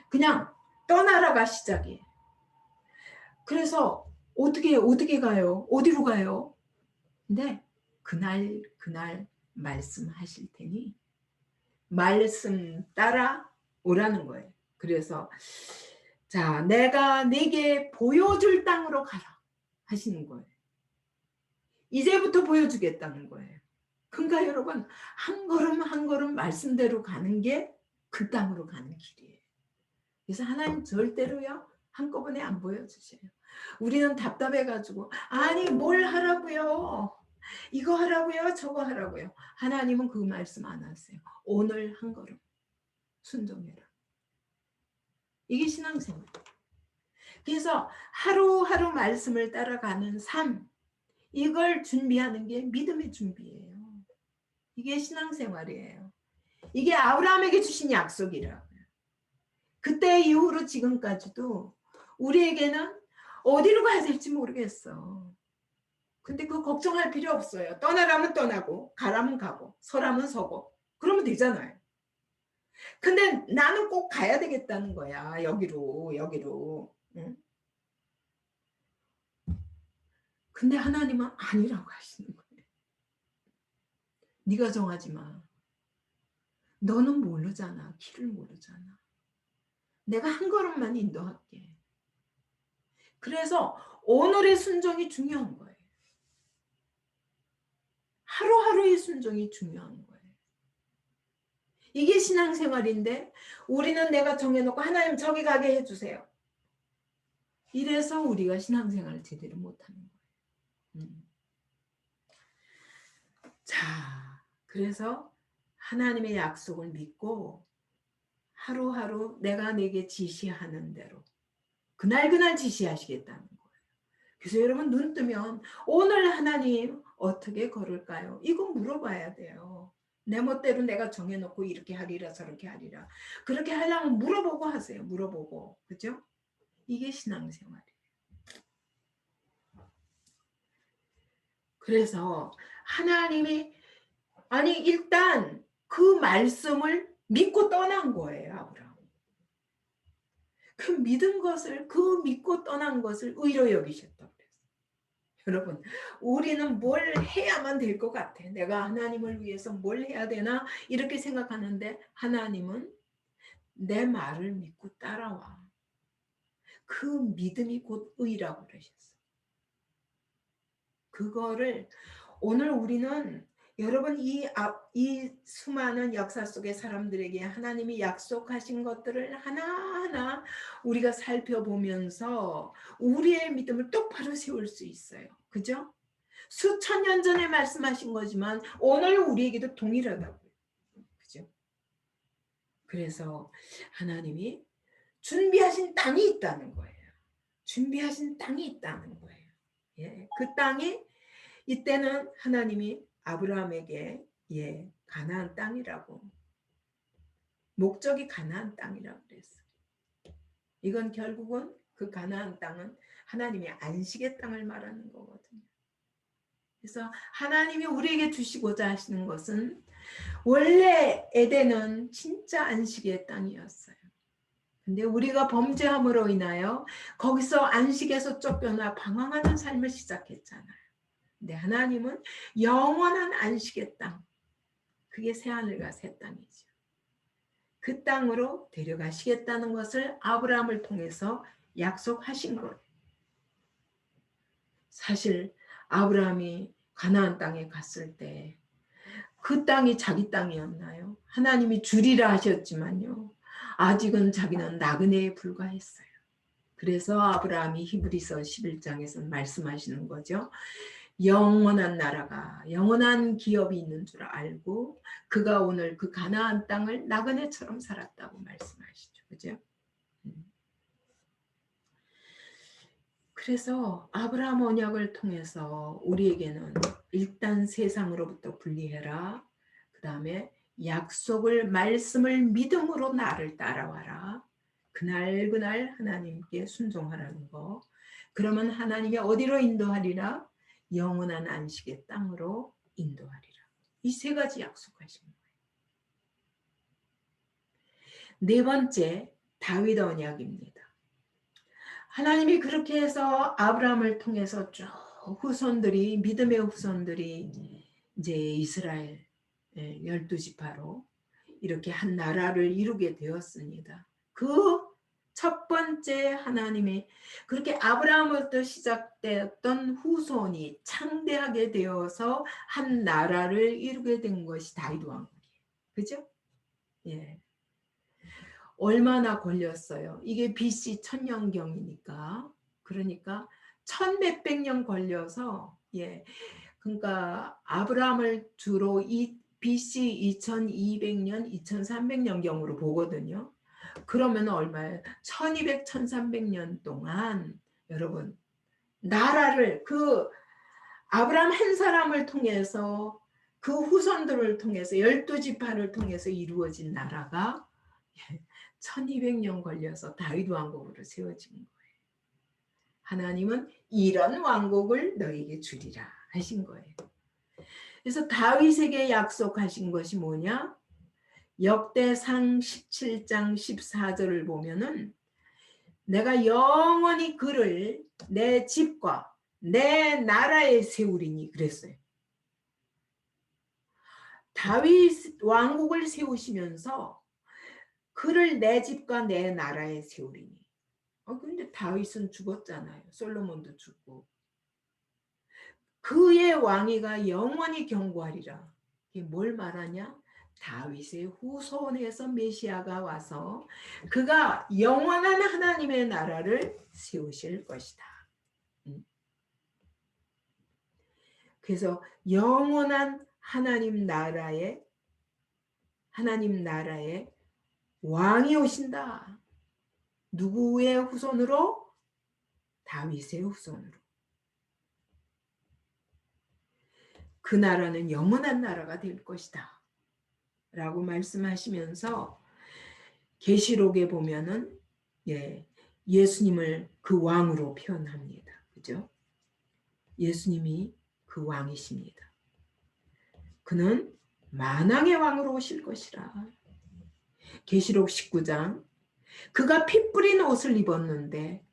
그냥 떠나라가 시작이에요. 그래서 어떻게 가요? 어디로 가요? 근데 그날 말씀하실 테니 말씀 따라 오라는 거예요. 그래서 자 내가 네게 보여줄 땅으로 가라 하시는 거예요. 이제부터 보여주겠다는 거예요. 그러니까 여러분 한 걸음 한 걸음 말씀대로 가는 게 그 땅으로 가는 길이에요. 그래서 하나님 절대로요 한꺼번에 안 보여주셔요. 우리는 답답해가지고 아니 뭘 하라고요. 이거 하라고요, 저거 하라고요. 하나님은 그 말씀 안 하세요. 오늘 한 걸음 순종해라. 이게 신앙생활. 그래서 하루하루 말씀을 따라가는 삶, 이걸 준비하는 게 믿음의 준비예요. 이게 신앙생활이에요. 이게 아브라함에게 주신 약속이라고요. 그때 이후로 지금까지도 우리에게는 어디로 가야 될지 모르겠어. 근데 그거 걱정할 필요 없어요. 떠나라면 떠나고 가라면 가고 서라면 서고 그러면 되잖아요. 근데 나는 꼭 가야 되겠다는 거야. 여기로. 응? 근데 하나님은 아니라고 하시는 거예요. 네가 정하지 마. 너는 모르잖아. 길을 모르잖아. 내가 한 걸음만 인도할게. 그래서 오늘의 순종이 중요한 거예요. 하루하루의 순종이 중요한 거예요. 이게 신앙생활인데 우리는 내가 정해놓고 하나님 저기 가게 해주세요. 이래서 우리가 신앙생활을 제대로 못하는 거예요. 자, 그래서 하나님의 약속을 믿고 하루하루 내가 내게 지시하는 대로 그날 지시하시겠다는 거예요. 그래서 여러분 눈 뜨면 오늘 하나님 어떻게 걸을까요? 이거 물어봐야 돼요. 내 멋대로 내가 정해놓고 이렇게 하리라 저렇게 하리라. 그렇게 하려면 물어보고 하세요. 물어보고. 그죠? 이게 신앙생활이에요. 그래서 하나님이 아니 일단 그 말씀을 믿고 떠난 거예요. 아브라함. 그 믿은 것을 그 믿고 떠난 것을 의로 여기셨다고 그랬어요. 여러분 우리는 뭘 해야만 될 것 같아. 내가 하나님을 위해서 뭘 해야 되나 이렇게 생각하는데 하나님은 내 말을 믿고 따라와. 그 믿음이 곧 의라고 그러셨어요. 그거를 오늘 우리는 여러분 이 수많은 역사 속의 사람들에게 하나님이 약속하신 것들을 하나하나 우리가 살펴보면서 우리의 믿음을 똑바로 세울 수 있어요. 그죠? 수천 년 전에 말씀하신 거지만 오늘 우리에게도 동일하다고요. 그죠? 그래서 하나님이 준비하신 땅이 있다는 거예요. 준비하신 땅이 있다는 거예요. 예, 그 땅이 이때는 하나님이 아브라함에게 가나안 땅이라고 목적이 가나안 땅이라고 그랬어요. 이건 결국은 그 가나안 땅은 하나님의 안식의 땅을 말하는 거거든요. 그래서 하나님이 우리에게 주시고자 하시는 것은 원래 에덴은 진짜 안식의 땅이었어요. 근데 우리가 범죄함으로 인하여 거기서 안식에서 쫓겨나 방황하는 삶을 시작했잖아요. 근데 하나님은 영원한 안식의 땅, 그게 새하늘과 새 땅이죠. 그 땅으로 데려가시겠다는 것을 아브라함을 통해서 약속하신 거예요. 사실 아브라함이 가나안 땅에 갔을 때 그 땅이 자기 땅이었나요? 하나님이 주리라 하셨지만요. 아직은 자기는 나그네에 불과했어요. 그래서 아브라함이 히브리서 11장에서 말씀하시는 거죠. 영원한 나라가 영원한 기업이 있는 줄 알고 그가 오늘 그 가나안 땅을 나그네처럼 살았다고 말씀하시죠. 그죠? 그래서 아브라함 언약을 통해서 우리에게는 일단 세상으로부터 분리해라. 그 다음에 약속을 말씀을 믿음으로 나를 따라와라. 그날 하나님께 순종하라는 거. 그러면 하나님이 어디로 인도하리라? 영원한 안식의 땅으로 인도하리라. 이 세 가지 약속하신 거예요. 네 번째, 다윗 언약입니다. 하나님이 그렇게 해서 아브라함을 통해서 쭉 후손들이 믿음의 후손들이 이제 이스라엘 12지파로 이렇게 한 나라를 이루게 되었습니다. 그 첫 번째 하나님이 그렇게 아브라함부터 시작되었던 후손이 창대하게 되어서 한 나라를 이루게 된 것이 다윗 왕국이에요. 그죠? 예. 얼마나 걸렸어요? 이게 BC 천년경이니까 그러니까 1100년 걸려서 그러니까 아브라함을 주로 BC 2200년, 2300년경으로 보거든요. 그러면 얼마예요? 1200, 1300년 동안 여러분 나라를 아브라함 한 사람을 통해서 그 후손들을 통해서 12지파를 통해서 이루어진 나라가 1200년 걸려서 다윗 왕국으로 세워진 거예요. 하나님은 이런 왕국을 너에게 주리라 하신 거예요. 그래서 다윗에게 약속하신 것이 뭐냐? 역대상 17장 14절을 보면은 내가 영원히 그를 내 집과 내 나라에 세우리니 그랬어요. 다윗 왕국을 세우시면서 그를 내 집과 내 나라에 세우리니. 근데 다윗은 죽었잖아요. 솔로몬도 죽고. 그의 왕위가 영원히 경고하리라. 이게 뭘 말하냐? 다윗의 후손에서 메시아가 와서 그가 영원한 하나님의 나라를 세우실 것이다. 그래서 영원한 하나님 나라의 왕이 오신다. 누구의 후손으로? 다윗의 후손으로. 그 나라는 영원한 나라가 될 것이다. 라고 말씀하시면서 계시록에 보면은 예수님을 그 왕으로 표현합니다. 그죠? 예수님이 그 왕이십니다. 그는 만왕의 왕으로 오실 것이라. 계시록 19장 그가 피 뿌린 옷을 입었는데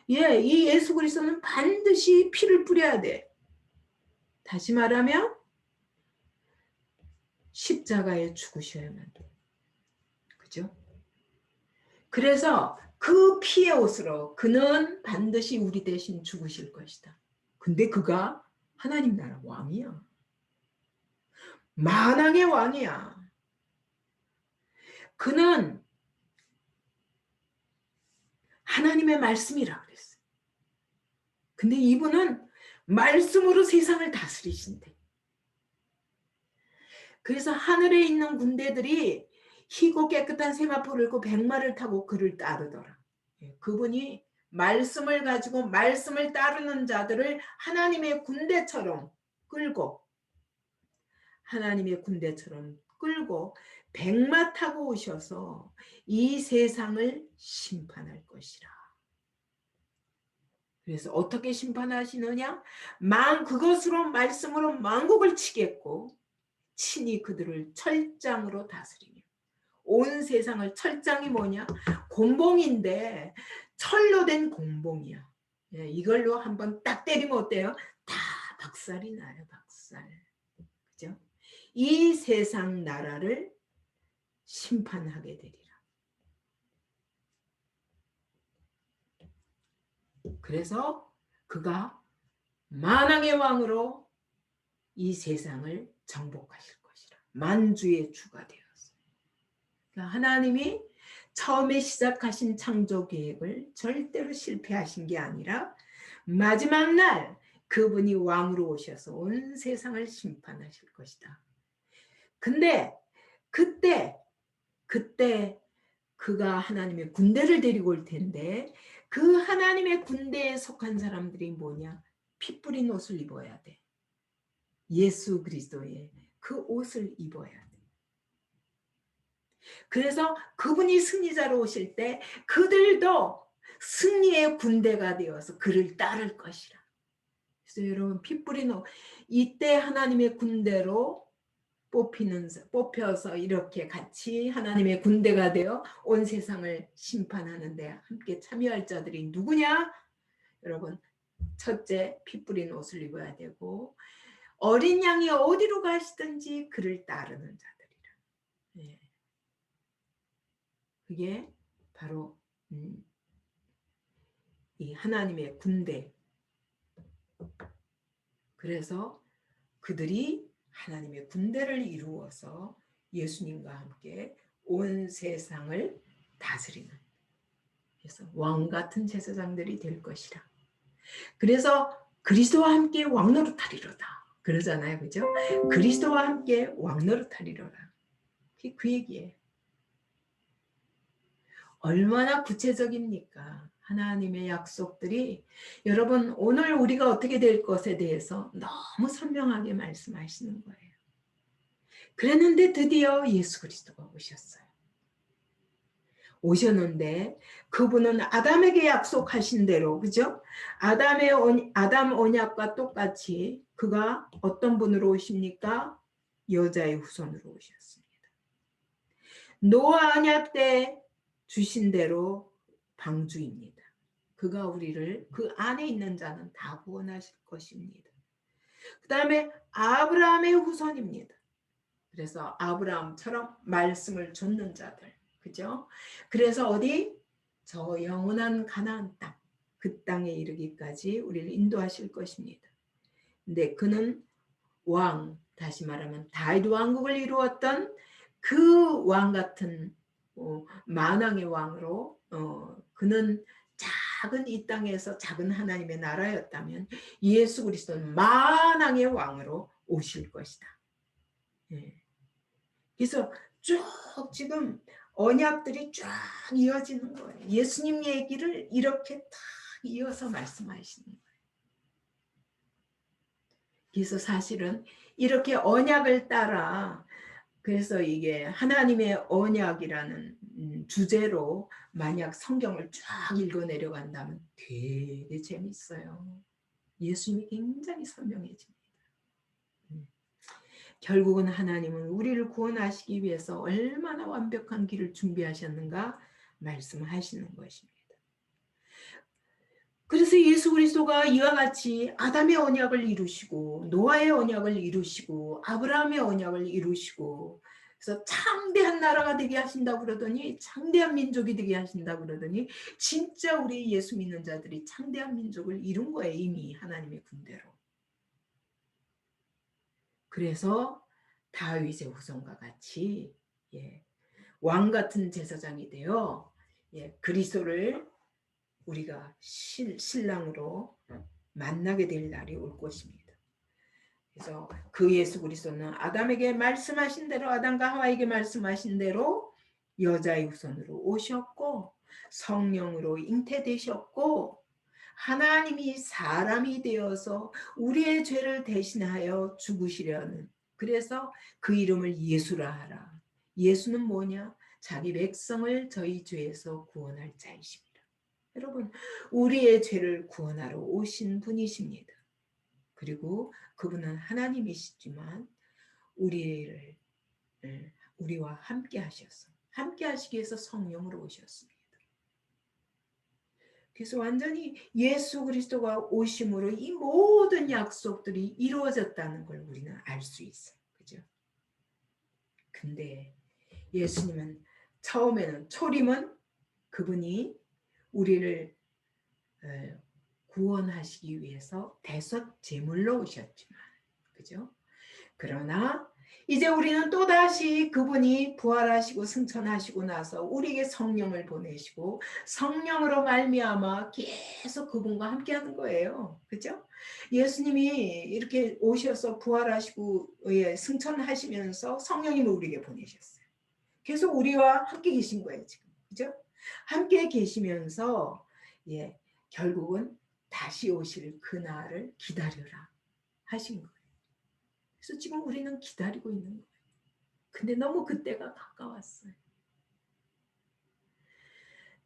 이 예수 그리스도는 반드시 피를 뿌려야 돼. 다시 말하면 십자가에 죽으셔야만 돼. 그죠? 그래서 그 피의 옷으로 그는 반드시 우리 대신 죽으실 것이다. 근데 그가 하나님 나라 왕이야. 만왕의 왕이야. 그는 하나님의 말씀이라 그랬어요. 근데 이분은 말씀으로 세상을 다스리신대. 그래서 하늘에 있는 군대들이 희고 깨끗한 세마포를 입고 백마를 타고 그를 따르더라. 그분이 말씀을 가지고 말씀을 따르는 자들을 하나님의 군대처럼 끌고 백마 타고 오셔서 이 세상을 심판할 것이라. 그래서 어떻게 심판하시느냐? 그것으로 말씀으로 만국을 치겠고 친히 그들을 철장으로 다스리며 온 세상을 철장이 뭐냐? 곤봉인데 철로 된 곤봉이야. 이걸로 한번 딱 때리면 어때요? 다 박살이 나요. 박살. 그죠? 이 세상 나라를 심판하게 되리라. 그래서 그가 만왕의 왕으로 이 세상을 정복하실 것이라. 만주의 주가 되었어요. 그러니까 하나님이 처음에 시작하신 창조 계획을 절대로 실패하신 게 아니라 마지막 날 그분이 왕으로 오셔서 온 세상을 심판하실 것이다. 근데 그때 그가 하나님의 군대를 데리고 올 텐데 그 하나님의 군대에 속한 사람들이 뭐냐? 피 뿌린 옷을 입어야 돼. 예수 그리스도의 그 옷을 입어야 돼. 그래서 그분이 승리자로 오실 때 그들도 승리의 군대가 되어서 그를 따를 것이라. 그래서 여러분 피 뿌린 옷 이때 하나님의 군대로 뽑혀서 이렇게 같이 하나님의 군대가 되어 온 세상을 심판하는 데 함께 참여할 자들이 누구냐? 여러분 첫째 피 뿌린 옷을 입어야 되고 어린 양이 어디로 가시든지 그를 따르는 자들이라. 그게 바로 이 하나님의 군대. 그래서 그들이 하나님의 군대를 이루어서 예수님과 함께 온 세상을 다스리는, 그래서 왕 같은 제사장들이 될 것이라. 그래서 그리스도와 함께 왕노릇하리로다. 그러잖아요. 그죠? 그리스도와 함께 왕노릇하리로라. 그 얘기예요. 얼마나 구체적입니까? 하나님의 약속들이 여러분 오늘 우리가 어떻게 될 것에 대해서 너무 선명하게 말씀하시는 거예요. 그랬는데 드디어 예수 그리스도가 오셨어요. 오셨는데 그분은 아담에게 약속하신 대로 그죠? 아담 언약과 똑같이 그가 어떤 분으로 오십니까? 여자의 후손으로 오셨습니다. 노아 언약 때 주신 대로 방주입니다. 그가 우리를 그 안에 있는 자는 다 구원하실 것입니다. 그 다음에 아브라함의 후손입니다. 그래서 아브라함처럼 말씀을 좇는 자들. 그죠? 그래서 어디? 저 영원한 가나안 땅. 그 땅에 이르기까지 우리를 인도하실 것입니다. 근데 그는 왕, 다시 말하면 다윗 왕국을 이루었던 그 왕 같은 만왕의 왕으로 그는 작은 이 땅에서 작은 하나님의 나라였다면 예수 그리스도는 만왕의 왕으로 오실 것이다. 예. 그래서 쭉 지금 언약들이 쫙 이어지는 거예요. 예수님 얘기를 이렇게 딱 이어서 말씀하시는 거예요. 그래서 사실은 이렇게 언약을 따라 그래서 이게 하나님의 언약이라는 주제로 만약 성경을 쫙 읽어 내려간다면 되게 재밌어요. 예수님이 굉장히 선명해집니다. 결국은 하나님은 우리를 구원하시기 위해서 얼마나 완벽한 길을 준비하셨는가 말씀하시는 것입니다. 그래서 예수 그리스도가 이와 같이 아담의 언약을 이루시고 노아의 언약을 이루시고 아브라함의 언약을 이루시고 그래서 창대한 나라가 되게 하신다고 그러더니 창대한 민족이 되게 하신다고 그러더니 진짜 우리 예수 믿는 자들이 창대한 민족을 이룬 거예요. 이미 하나님의 군대로. 그래서 다윗의 후손과 같이 왕 같은 제사장이 되어 그리스도를 우리가 신랑으로 만나게 될 날이 올 것입니다. 그래서 그 예수 그리스도는 아담에게 말씀하신 대로 아담과 하와에게 말씀하신 대로 여자의 후손으로 오셨고 성령으로 잉태되셨고 하나님이 사람이 되어서 우리의 죄를 대신하여 죽으시려는 그래서 그 이름을 예수라 하라. 예수는 뭐냐? 자기 백성을 저희 죄에서 구원할 자이십니다. 여러분 우리의 죄를 구원하러 오신 분이십니다. 그리고 그분은 하나님이시지만 우리와 함께 하셔서 함께 하시기 위해서 성령으로 오셨습니다. 그래서 완전히 예수 그리스도가 오심으로 이 모든 약속들이 이루어졌다는 걸 우리는 알 수 있어요. 그죠? 근데 예수님은 처음에는 초림은 그분이 우리를 구원하시기 위해서 대속 제물로 오셨지만 그죠? 그러나 이제 우리는 또다시 그분이 부활하시고 승천하시고 나서 우리에게 성령을 보내시고 성령으로 말미암아 계속 그분과 함께하는 거예요. 그죠? 예수님이 이렇게 오셔서 부활하시고 승천하시면서 성령님을 우리에게 보내셨어요. 계속 우리와 함께 계신 거예요. 지금. 그죠? 함께 계시면서 결국은 다시 오실 그날을 기다려라 하신 거예요. 그래서 지금 우리는 기다리고 있는 거예요. 근데 너무 그때가 가까웠어요.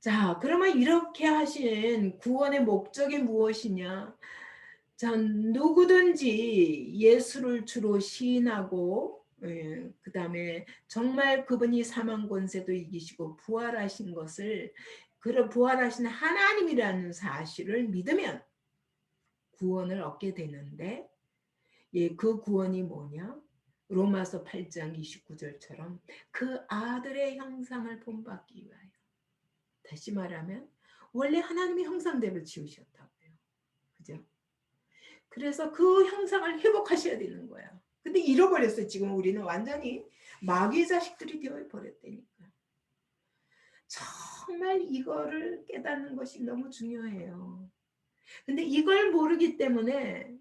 자, 그러면 이렇게 하신 구원의 목적이 무엇이냐? 자, 누구든지 예수를 주로 시인하고 그 다음에 정말 그분이 사망 권세도 이기시고 부활하신 것을 그런 부활하신 하나님이라는 사실을 믿으면 구원을 얻게 되는데 그 구원이 뭐냐? 로마서 8장 29절처럼 그 아들의 형상을 본받기 위하여. 다시 말하면 원래 하나님의 형상대로 지으셨다고요. 그죠? 그래서 그 형상을 회복하셔야 되는 거야. 근데 잃어버렸어요. 지금 우리는 완전히 마귀의 자식들이 되어버렸다니까. 정말 이거를 깨닫는 것이 너무 중요해요. 근데 이걸 모르기 때문에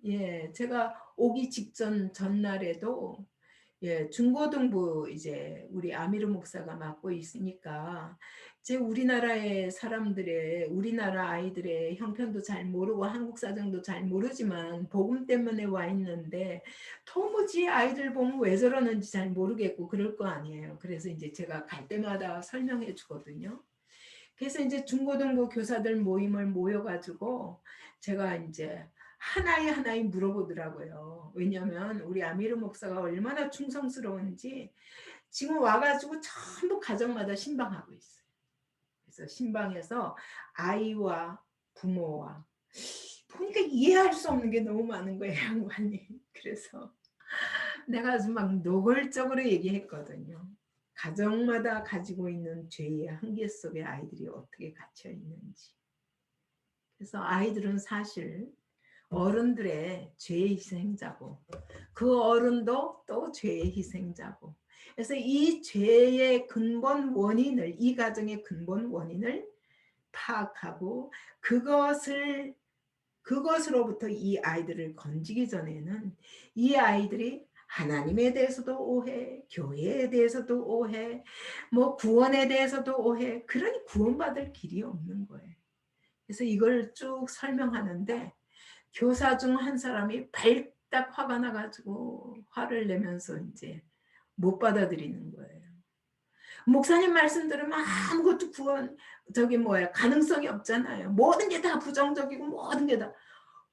제가 오기 직전 전날에도 중고등부 이제 우리 아미르 목사가 맡고 있으니까 이제 우리나라의 사람들의 우리나라 아이들의 형편도 잘 모르고 한국 사정도 잘 모르지만 복음 때문에 와 있는데 도무지 아이들 보면 왜 저러는지 잘 모르겠고 그럴 거 아니에요. 그래서 이제 제가 갈 때마다 설명해 주거든요. 그래서 이제 중고등부 교사들 모임을 모여가지고 제가 이제 하나에 하나에 물어보더라고요. 왜냐하면 우리 아미르 목사가 얼마나 충성스러운지 지금 와가지고 전부 가정마다 신방하고 있어요. 그래서 신방에서 아이와 부모와 보니까 이해할 수 없는 게 너무 많은 거예요, 양반이. 그래서 내가 아주 막 노골적으로 얘기했거든요. 가정마다 가지고 있는 죄의 한계 속에 아이들이 어떻게 갇혀 있는지. 그래서 아이들은 사실 어른들의 죄의 희생자고 그 어른도 또 죄의 희생자고 그래서 이 죄의 근본 원인을 이 가정의 근본 원인을 파악하고 그것으로부터 이 아이들을 건지기 전에는 이 아이들이 하나님에 대해서도 오해, 교회에 대해서도 오해, 뭐 구원에 대해서도 오해, 그러니 구원받을 길이 없는 거예요. 그래서 이걸 쭉 설명하는데 교사 중 한 사람이 발딱 화가 나가지고 화를 내면서 이제 못 받아들이는 거예요. 목사님 말씀 들으면 아무것도 가능성이 없잖아요. 모든 게 다 부정적이고 모든 게 다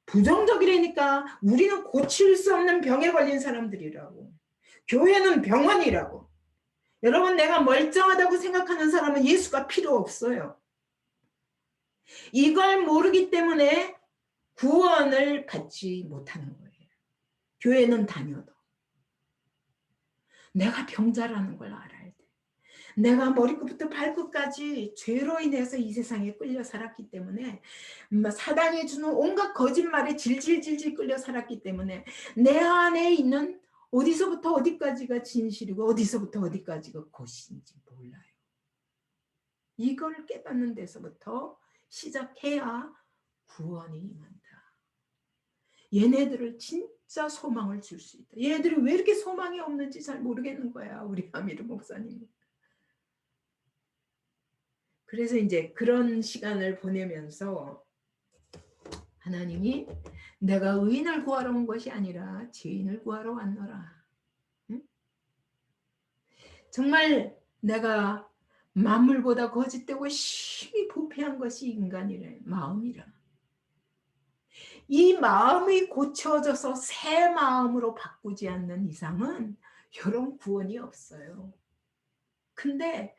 부정적이라니까 우리는 고칠 수 없는 병에 걸린 사람들이라고. 교회는 병원이라고. 여러분 내가 멀쩡하다고 생각하는 사람은 예수가 필요 없어요. 이걸 모르기 때문에 구원을 받지 못하는 거예요. 교회는 다녀도. 내가 병자라는 걸 알아야 돼. 내가 머리끝부터 발끝까지 죄로 인해서 이 세상에 끌려 살았기 때문에 사단이 주는 온갖 거짓말에 질질질질 끌려 살았기 때문에 내 안에 있는 어디서부터 어디까지가 진실이고 어디서부터 어디까지가 거짓인지 몰라요. 이걸 깨닫는 데서부터 시작해야 구원이 임한다. 얘네들을 진짜 소망을 줄 수 있다. 얘네들이 왜 이렇게 소망이 없는지 잘 모르겠는 거야. 우리 아미르 목사님. 그래서 이제 그런 시간을 보내면서 하나님이 내가 의인을 구하러 온 것이 아니라 죄인을 구하러 왔노라. 응? 정말 내가 만물보다 거짓되고 심히 부패한 것이 인간이래. 마음이라. 이 마음이 고쳐져서 새 마음으로 바꾸지 않는 이상은 이런 구원이 없어요. 근데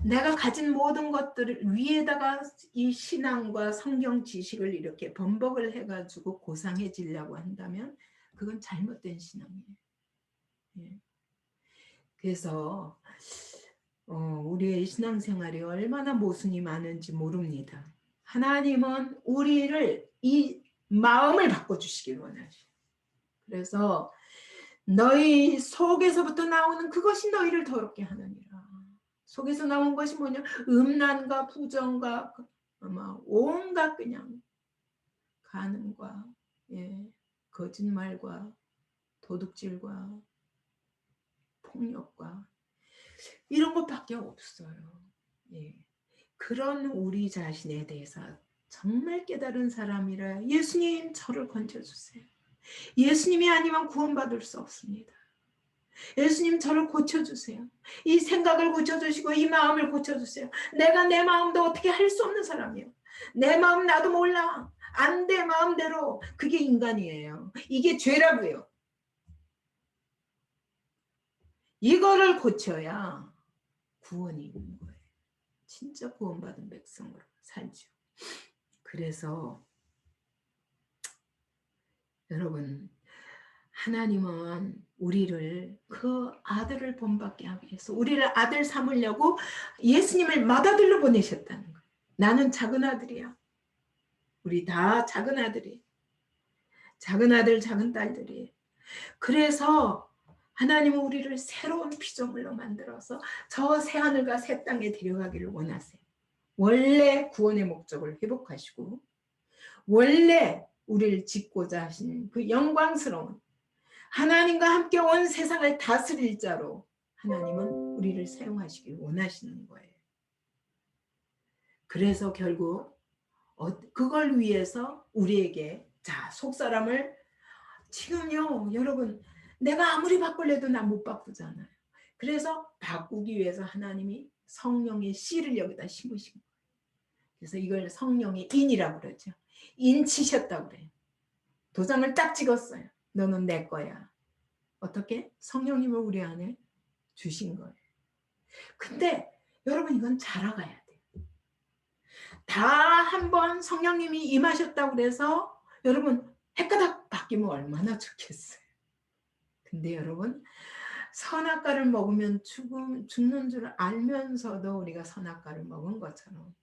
내가 가진 모든 것들을 위에다가 이 신앙과 성경 지식을 이렇게 번복을 해가지고 고상해지려고 한다면 그건 잘못된 신앙이에요. 예. 그래서 우리의 신앙생활이 얼마나 모순이 많은지 모릅니다. 하나님은 우리를 이 마음을 바꿔주시길 원하셔요. 그래서 너희 속에서부터 나오는 그것이 너희를 더럽게 하느니라. 속에서 나온 것이 뭐냐? 음란과 부정과 온갖 그냥 간음과 거짓말과 도둑질과 폭력과 이런 것밖에 없어요. 그런 우리 자신에 대해서 정말 깨달은 사람이라 예수님 저를 건져주세요. 예수님이 아니면 구원받을 수 없습니다. 예수님 저를 고쳐주세요. 이 생각을 고쳐주시고 이 마음을 고쳐주세요. 내가 내 마음도 어떻게 할 수 없는 사람이에요. 내 마음 나도 몰라. 안 돼 마음대로. 그게 인간이에요. 이게 죄라고요. 이거를 고쳐야 구원이 있는 거예요. 진짜 구원받은 백성으로 살죠. 그래서 여러분 하나님은 우리를 그 아들을 본받게 하기 위해서 우리를 아들 삼으려고 예수님을 맏아들로 보내셨다는 거예요. 나는 작은 아들이야. 우리 다 작은 아들이. 작은 아들 작은 딸들이. 그래서 하나님은 우리를 새로운 피조물로 만들어서 저 새하늘과 새 땅에 데려가기를 원하세요. 원래 구원의 목적을 회복하시고 원래 우리를 짓고자 하신 그 영광스러운 하나님과 함께 온 세상을 다스릴 자로 하나님은 우리를 사용하시길 원하시는 거예요. 그래서 결국 그걸 위해서 우리에게 자 속사람을 지금요 여러분 내가 아무리 바꾸려도 나 못 바꾸잖아요. 그래서 바꾸기 위해서 하나님이 성령의 씨를 여기다 심으신 거예요. 그래서 이걸 성령의 인이라고 그러죠. 인 치셨다고 그래요. 도장을 딱 찍었어요. 너는 내 거야. 어떻게? 성령님을 우리 안에 주신 거예요. 근데 여러분 이건 자라가야 돼요. 다 한번 성령님이 임하셨다고 그래서 여러분 헷가닥 바뀌면 얼마나 좋겠어요. 근데 여러분 선악과를 먹으면 죽는 줄 알면서도 우리가 선악과를 먹은 것처럼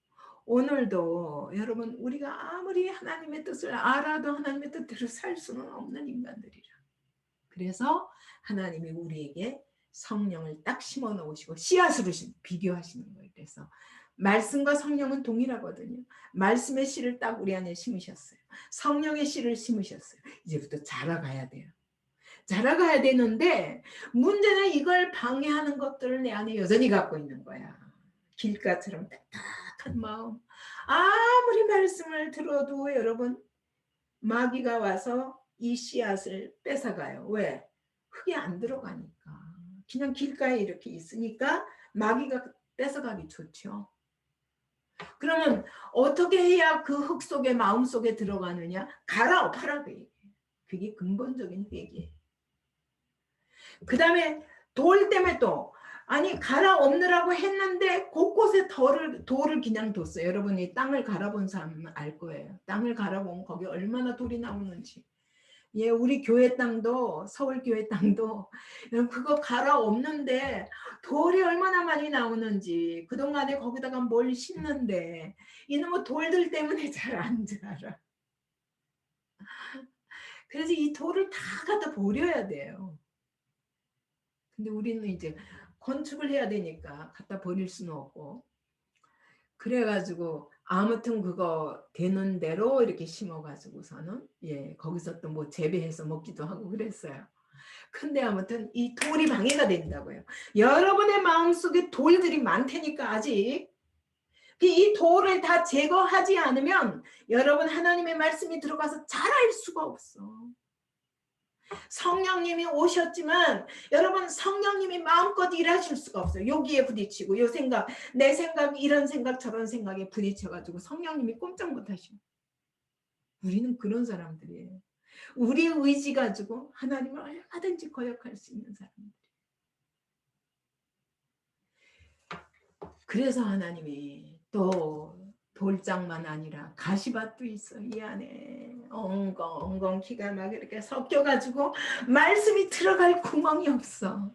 오늘도 여러분 우리가 아무리 하나님의 뜻을 알아도 하나님의 뜻대로 살 수는 없는 인간들이라. 그래서 하나님이 우리에게 성령을 딱 심어 놓으시고 씨앗으로 비교하시는 거예요. 그래서 말씀과 성령은 동일하거든요. 말씀의 씨를 딱 우리 안에 심으셨어요. 성령의 씨를 심으셨어요. 이제부터 자라가야 돼요. 자라가야 되는데 문제는 이걸 방해하는 것들을 내 안에 여전히 갖고 있는 거야. 길가처럼 딱딱한 마음. 아무리 말씀을 들어도 여러분 마귀가 와서 이 씨앗을 뺏어가요. 왜? 흙이 안 들어가니까. 그냥 길가에 이렇게 있으니까 마귀가 뺏어가기 좋죠. 그러면 어떻게 해야 그 흙 속에 마음 속에 들어가느냐? 갈아엎으라고 얘기해요. 그게 근본적인 회개예요. 그 다음에 돌 때문에 또 아니 갈아엎느라고 했는데 곳곳에 돌을 그냥 뒀어요. 여러분이 땅을 갈아본 사람은 알 거예요. 땅을 갈아보면 거기 얼마나 돌이 나오는지. 예, 우리 교회 땅도 서울 교회 땅도 그거 갈아엎는데 돌이 얼마나 많이 나오는지 그동안에 거기다가 뭘 심는데 이놈의 돌들 때문에 잘 안 자라. 그래서 이 돌을 다 갖다 버려야 돼요. 근데 우리는 이제 건축을 해야 되니까 갖다 버릴 수는 없고 그래가지고 아무튼 그거 되는 대로 이렇게 심어가지고서는 예 거기서 또 뭐 재배해서 먹기도 하고 그랬어요. 근데 아무튼 이 돌이 방해가 된다고요. 여러분의 마음속에 돌들이 많다니까 아직 이 돌을 다 제거하지 않으면 여러분 하나님의 말씀이 들어가서 자랄 수가 없어. 성령님이 오셨지만 여러분 성령님이 마음껏 일하실 수가 없어요. 여기에 부딪히고 요 생각 내 생각 이런 생각 저런 생각에 부딪혀가지고 성령님이 꼼짝 못하시고 우리는 그런 사람들이에요. 우리의 의지 가지고 하나님을 얼마든지 거역할 수 있는 사람들. 그래서 하나님이 또 돌장만 아니라 가시밭도 있어. 이 안에 엉겅 기가 막 이렇게 섞여가지고 말씀이 들어갈 구멍이 없어.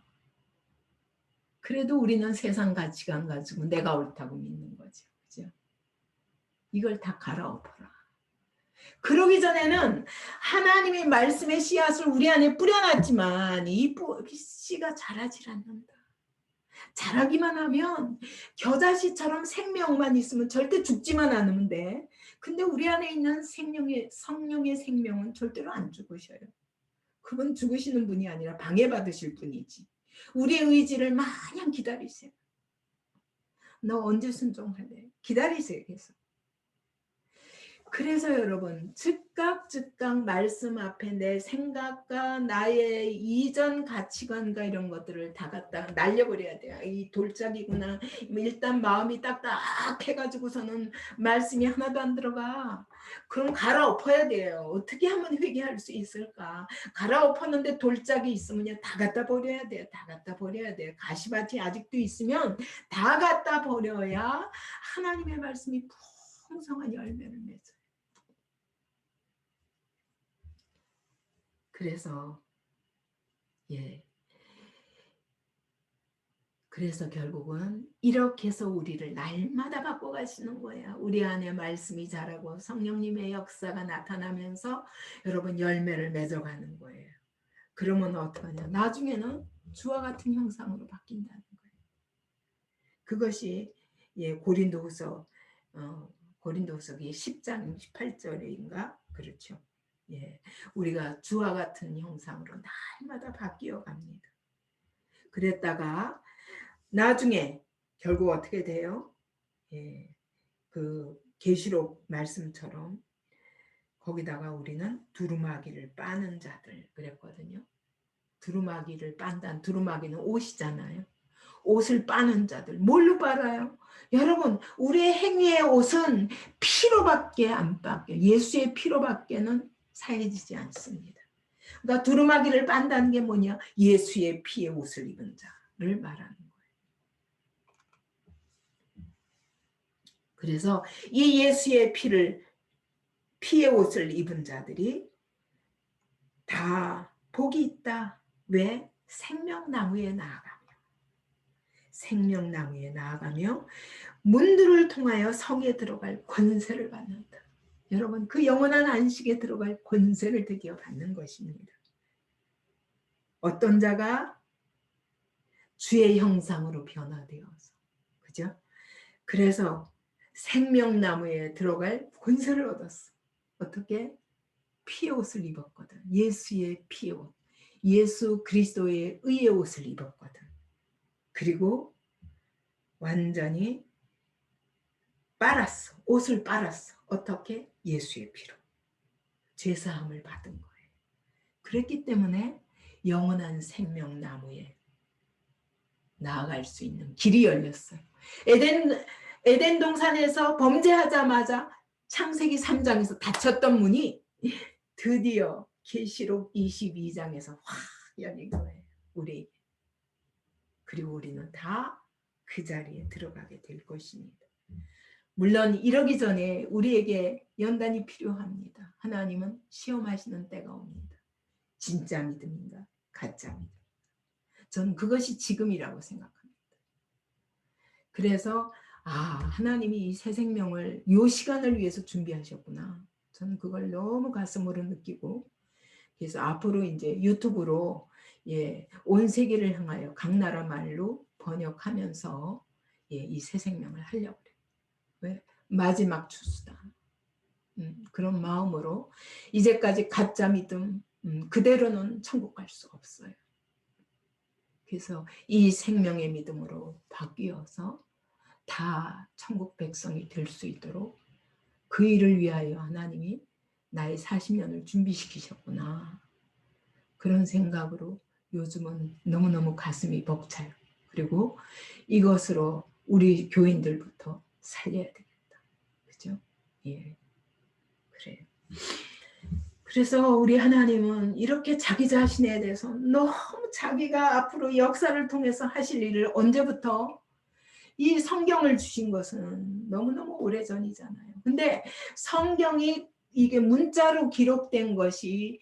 그래도 우리는 세상 가치관 가지고 내가 옳다고 믿는 거죠. 그죠? 이걸 다 갈아엎어라. 그러기 전에는 하나님의 말씀의 씨앗을 우리 안에 뿌려놨지만 이 씨가 자라질 않는다. 자라기만 하면 겨자씨처럼 생명만 있으면 절대 죽지만 않으면 돼. 근데 우리 안에 있는 성령의 생명은 절대로 안 죽으셔요. 그분 죽으시는 분이 아니라 방해받으실 분이지. 우리의 의지를 마냥 기다리세요. 너 언제 순종할래? 기다리세요. 계속. 그래서 여러분 즉각 말씀 앞에 내 생각과 나의 이전 가치관과 이런 것들을 다 갖다 날려버려야 돼요. 이 돌짝이구나. 일단 마음이 딱딱해가지고서는 말씀이 하나도 안 들어가. 그럼 갈아엎어야 돼요. 어떻게 하면 회개할 수 있을까? 갈아엎었는데 돌짝이 있으면 다 갖다 버려야 돼요. 다 갖다 버려야 돼요. 가시밭이 아직도 있으면 다 갖다 버려야 하나님의 말씀이 풍성한 열매를 맺어요. 그래서 그래서 결국은 이렇게 해서 우리를 날마다 바꿔가시는 거야. 우리 안에 말씀이 자라고 성령님의 역사가 나타나면서 여러분 열매를 맺어가는 거예요. 그러면 어떡하냐? 나중에는 주와 같은 형상으로 바뀐다는 거예요. 그것이 고린도후서 고린도서기 10장 18절인가 그렇죠. 예, 우리가 주와 같은 형상으로 날마다 바뀌어 갑니다. 그랬다가 나중에 결국 어떻게 돼요? 예, 그 계시록 말씀처럼 거기다가 우리는 두루마기를 빠는 자들 그랬거든요. 두루마기를 빤단, 두루마기는 옷이잖아요. 옷을 빠는 자들 뭘로 빨아요? 여러분 우리의 행위의 옷은 피로밖에 안 빠요. 예수의 피로밖에는 사해지지 않습니다. 그러니까 두루마기를 빤다는 게 뭐냐? 예수의 피의 옷을 입은 자를 말하는 거예요. 그래서 이 예수의 피의 옷을 입은 자들이 다 복이 있다. 왜? 생명나무에 나아가며 문들을 통하여 성에 들어갈 권세를 받는다. 여러분 그 영원한 안식에 들어갈 권세를 드디어 받는 것입니다. 어떤 자가 주의 형상으로 변화되어서 그죠? 그래서 생명나무에 들어갈 권세를 얻었어. 어떻게? 피의 옷을 입었거든. 예수의 피의 옷. 예수 그리스도의 의의 옷을 입었거든. 그리고 완전히 빨았어. 옷을 빨았어. 어떻게? 예수의 피로. 죄사함을 받은 거예요. 그랬기 때문에 영원한 생명나무에 나아갈 수 있는 길이 열렸어요. 에덴 동산에서 범죄하자마자 창세기 3장에서 닫혔던 문이 드디어 계시록 22장에서 확 열린 거예요. 우리에게. 그리고 우리는 다 그 자리에 들어가게 될 것입니다. 물론 이러기 전에 우리에게 연단이 필요합니다. 하나님은 시험하시는 때가 옵니다. 진짜 믿음인가? 가짜 믿음. 저는 그것이 지금이라고 생각합니다. 그래서 하나님이 이 새 생명을 이 시간을 위해서 준비하셨구나. 저는 그걸 너무 가슴으로 느끼고 그래서 앞으로 이제 유튜브로 온 세계를 향하여 각 나라 말로 번역하면서 이 새 생명을 하려고 그래요. 왜? 마지막 추수다. 그런 마음으로 이제까지 가짜 믿음 그대로는 천국 갈 수 없어요. 그래서 이 생명의 믿음으로 바뀌어서 다 천국 백성이 될 수 있도록 그 일을 위하여 하나님이 나의 40년을 준비시키셨구나. 그런 생각으로 요즘은 너무너무 가슴이 벅차요. 그리고 이것으로 우리 교인들부터 살려야 되겠다. 그죠? 예. 그래요. 그래서 우리 하나님은 이렇게 자기 자신에 대해서 너무 자기가 앞으로 역사를 통해서 하실 일을 언제부터 이 성경을 주신 것은 너무너무 오래전이잖아요. 근데 성경이 이게 문자로 기록된 것이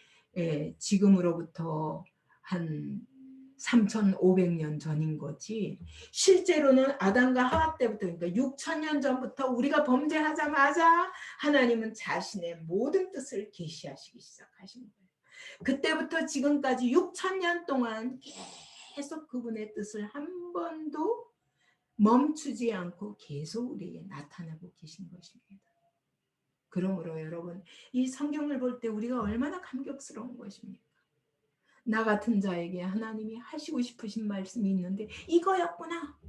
지금으로부터 한 3,500년 전인 거지 실제로는 아담과 하와 때부터 그러니까 6,000년 전부터 우리가 범죄하자마자 하나님은 자신의 모든 뜻을 계시하시기 시작하신 거예요. 그때부터 지금까지 6,000년 동안 계속 그분의 뜻을 한 번도 멈추지 않고 계속 우리에게 나타나고 계신 것입니다. 그러므로 여러분 이 성경을 볼 때 우리가 얼마나 감격스러운 것입니까? 나 같은 자에게 하나님이 하시고 싶으신 말씀이 있는데 이거였구나.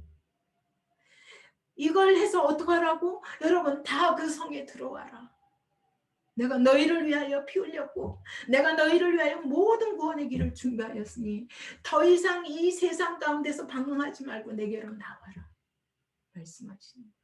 이걸 해서 어떡하라고? 여러분 다 그 성에 들어와라. 내가 너희를 위하여 피 흘렸고 내가 너희를 위하여 모든 구원의 길을 준비하였으니 더 이상 이 세상 가운데서 방황하지 말고 내게로 나와라. 말씀하십니다.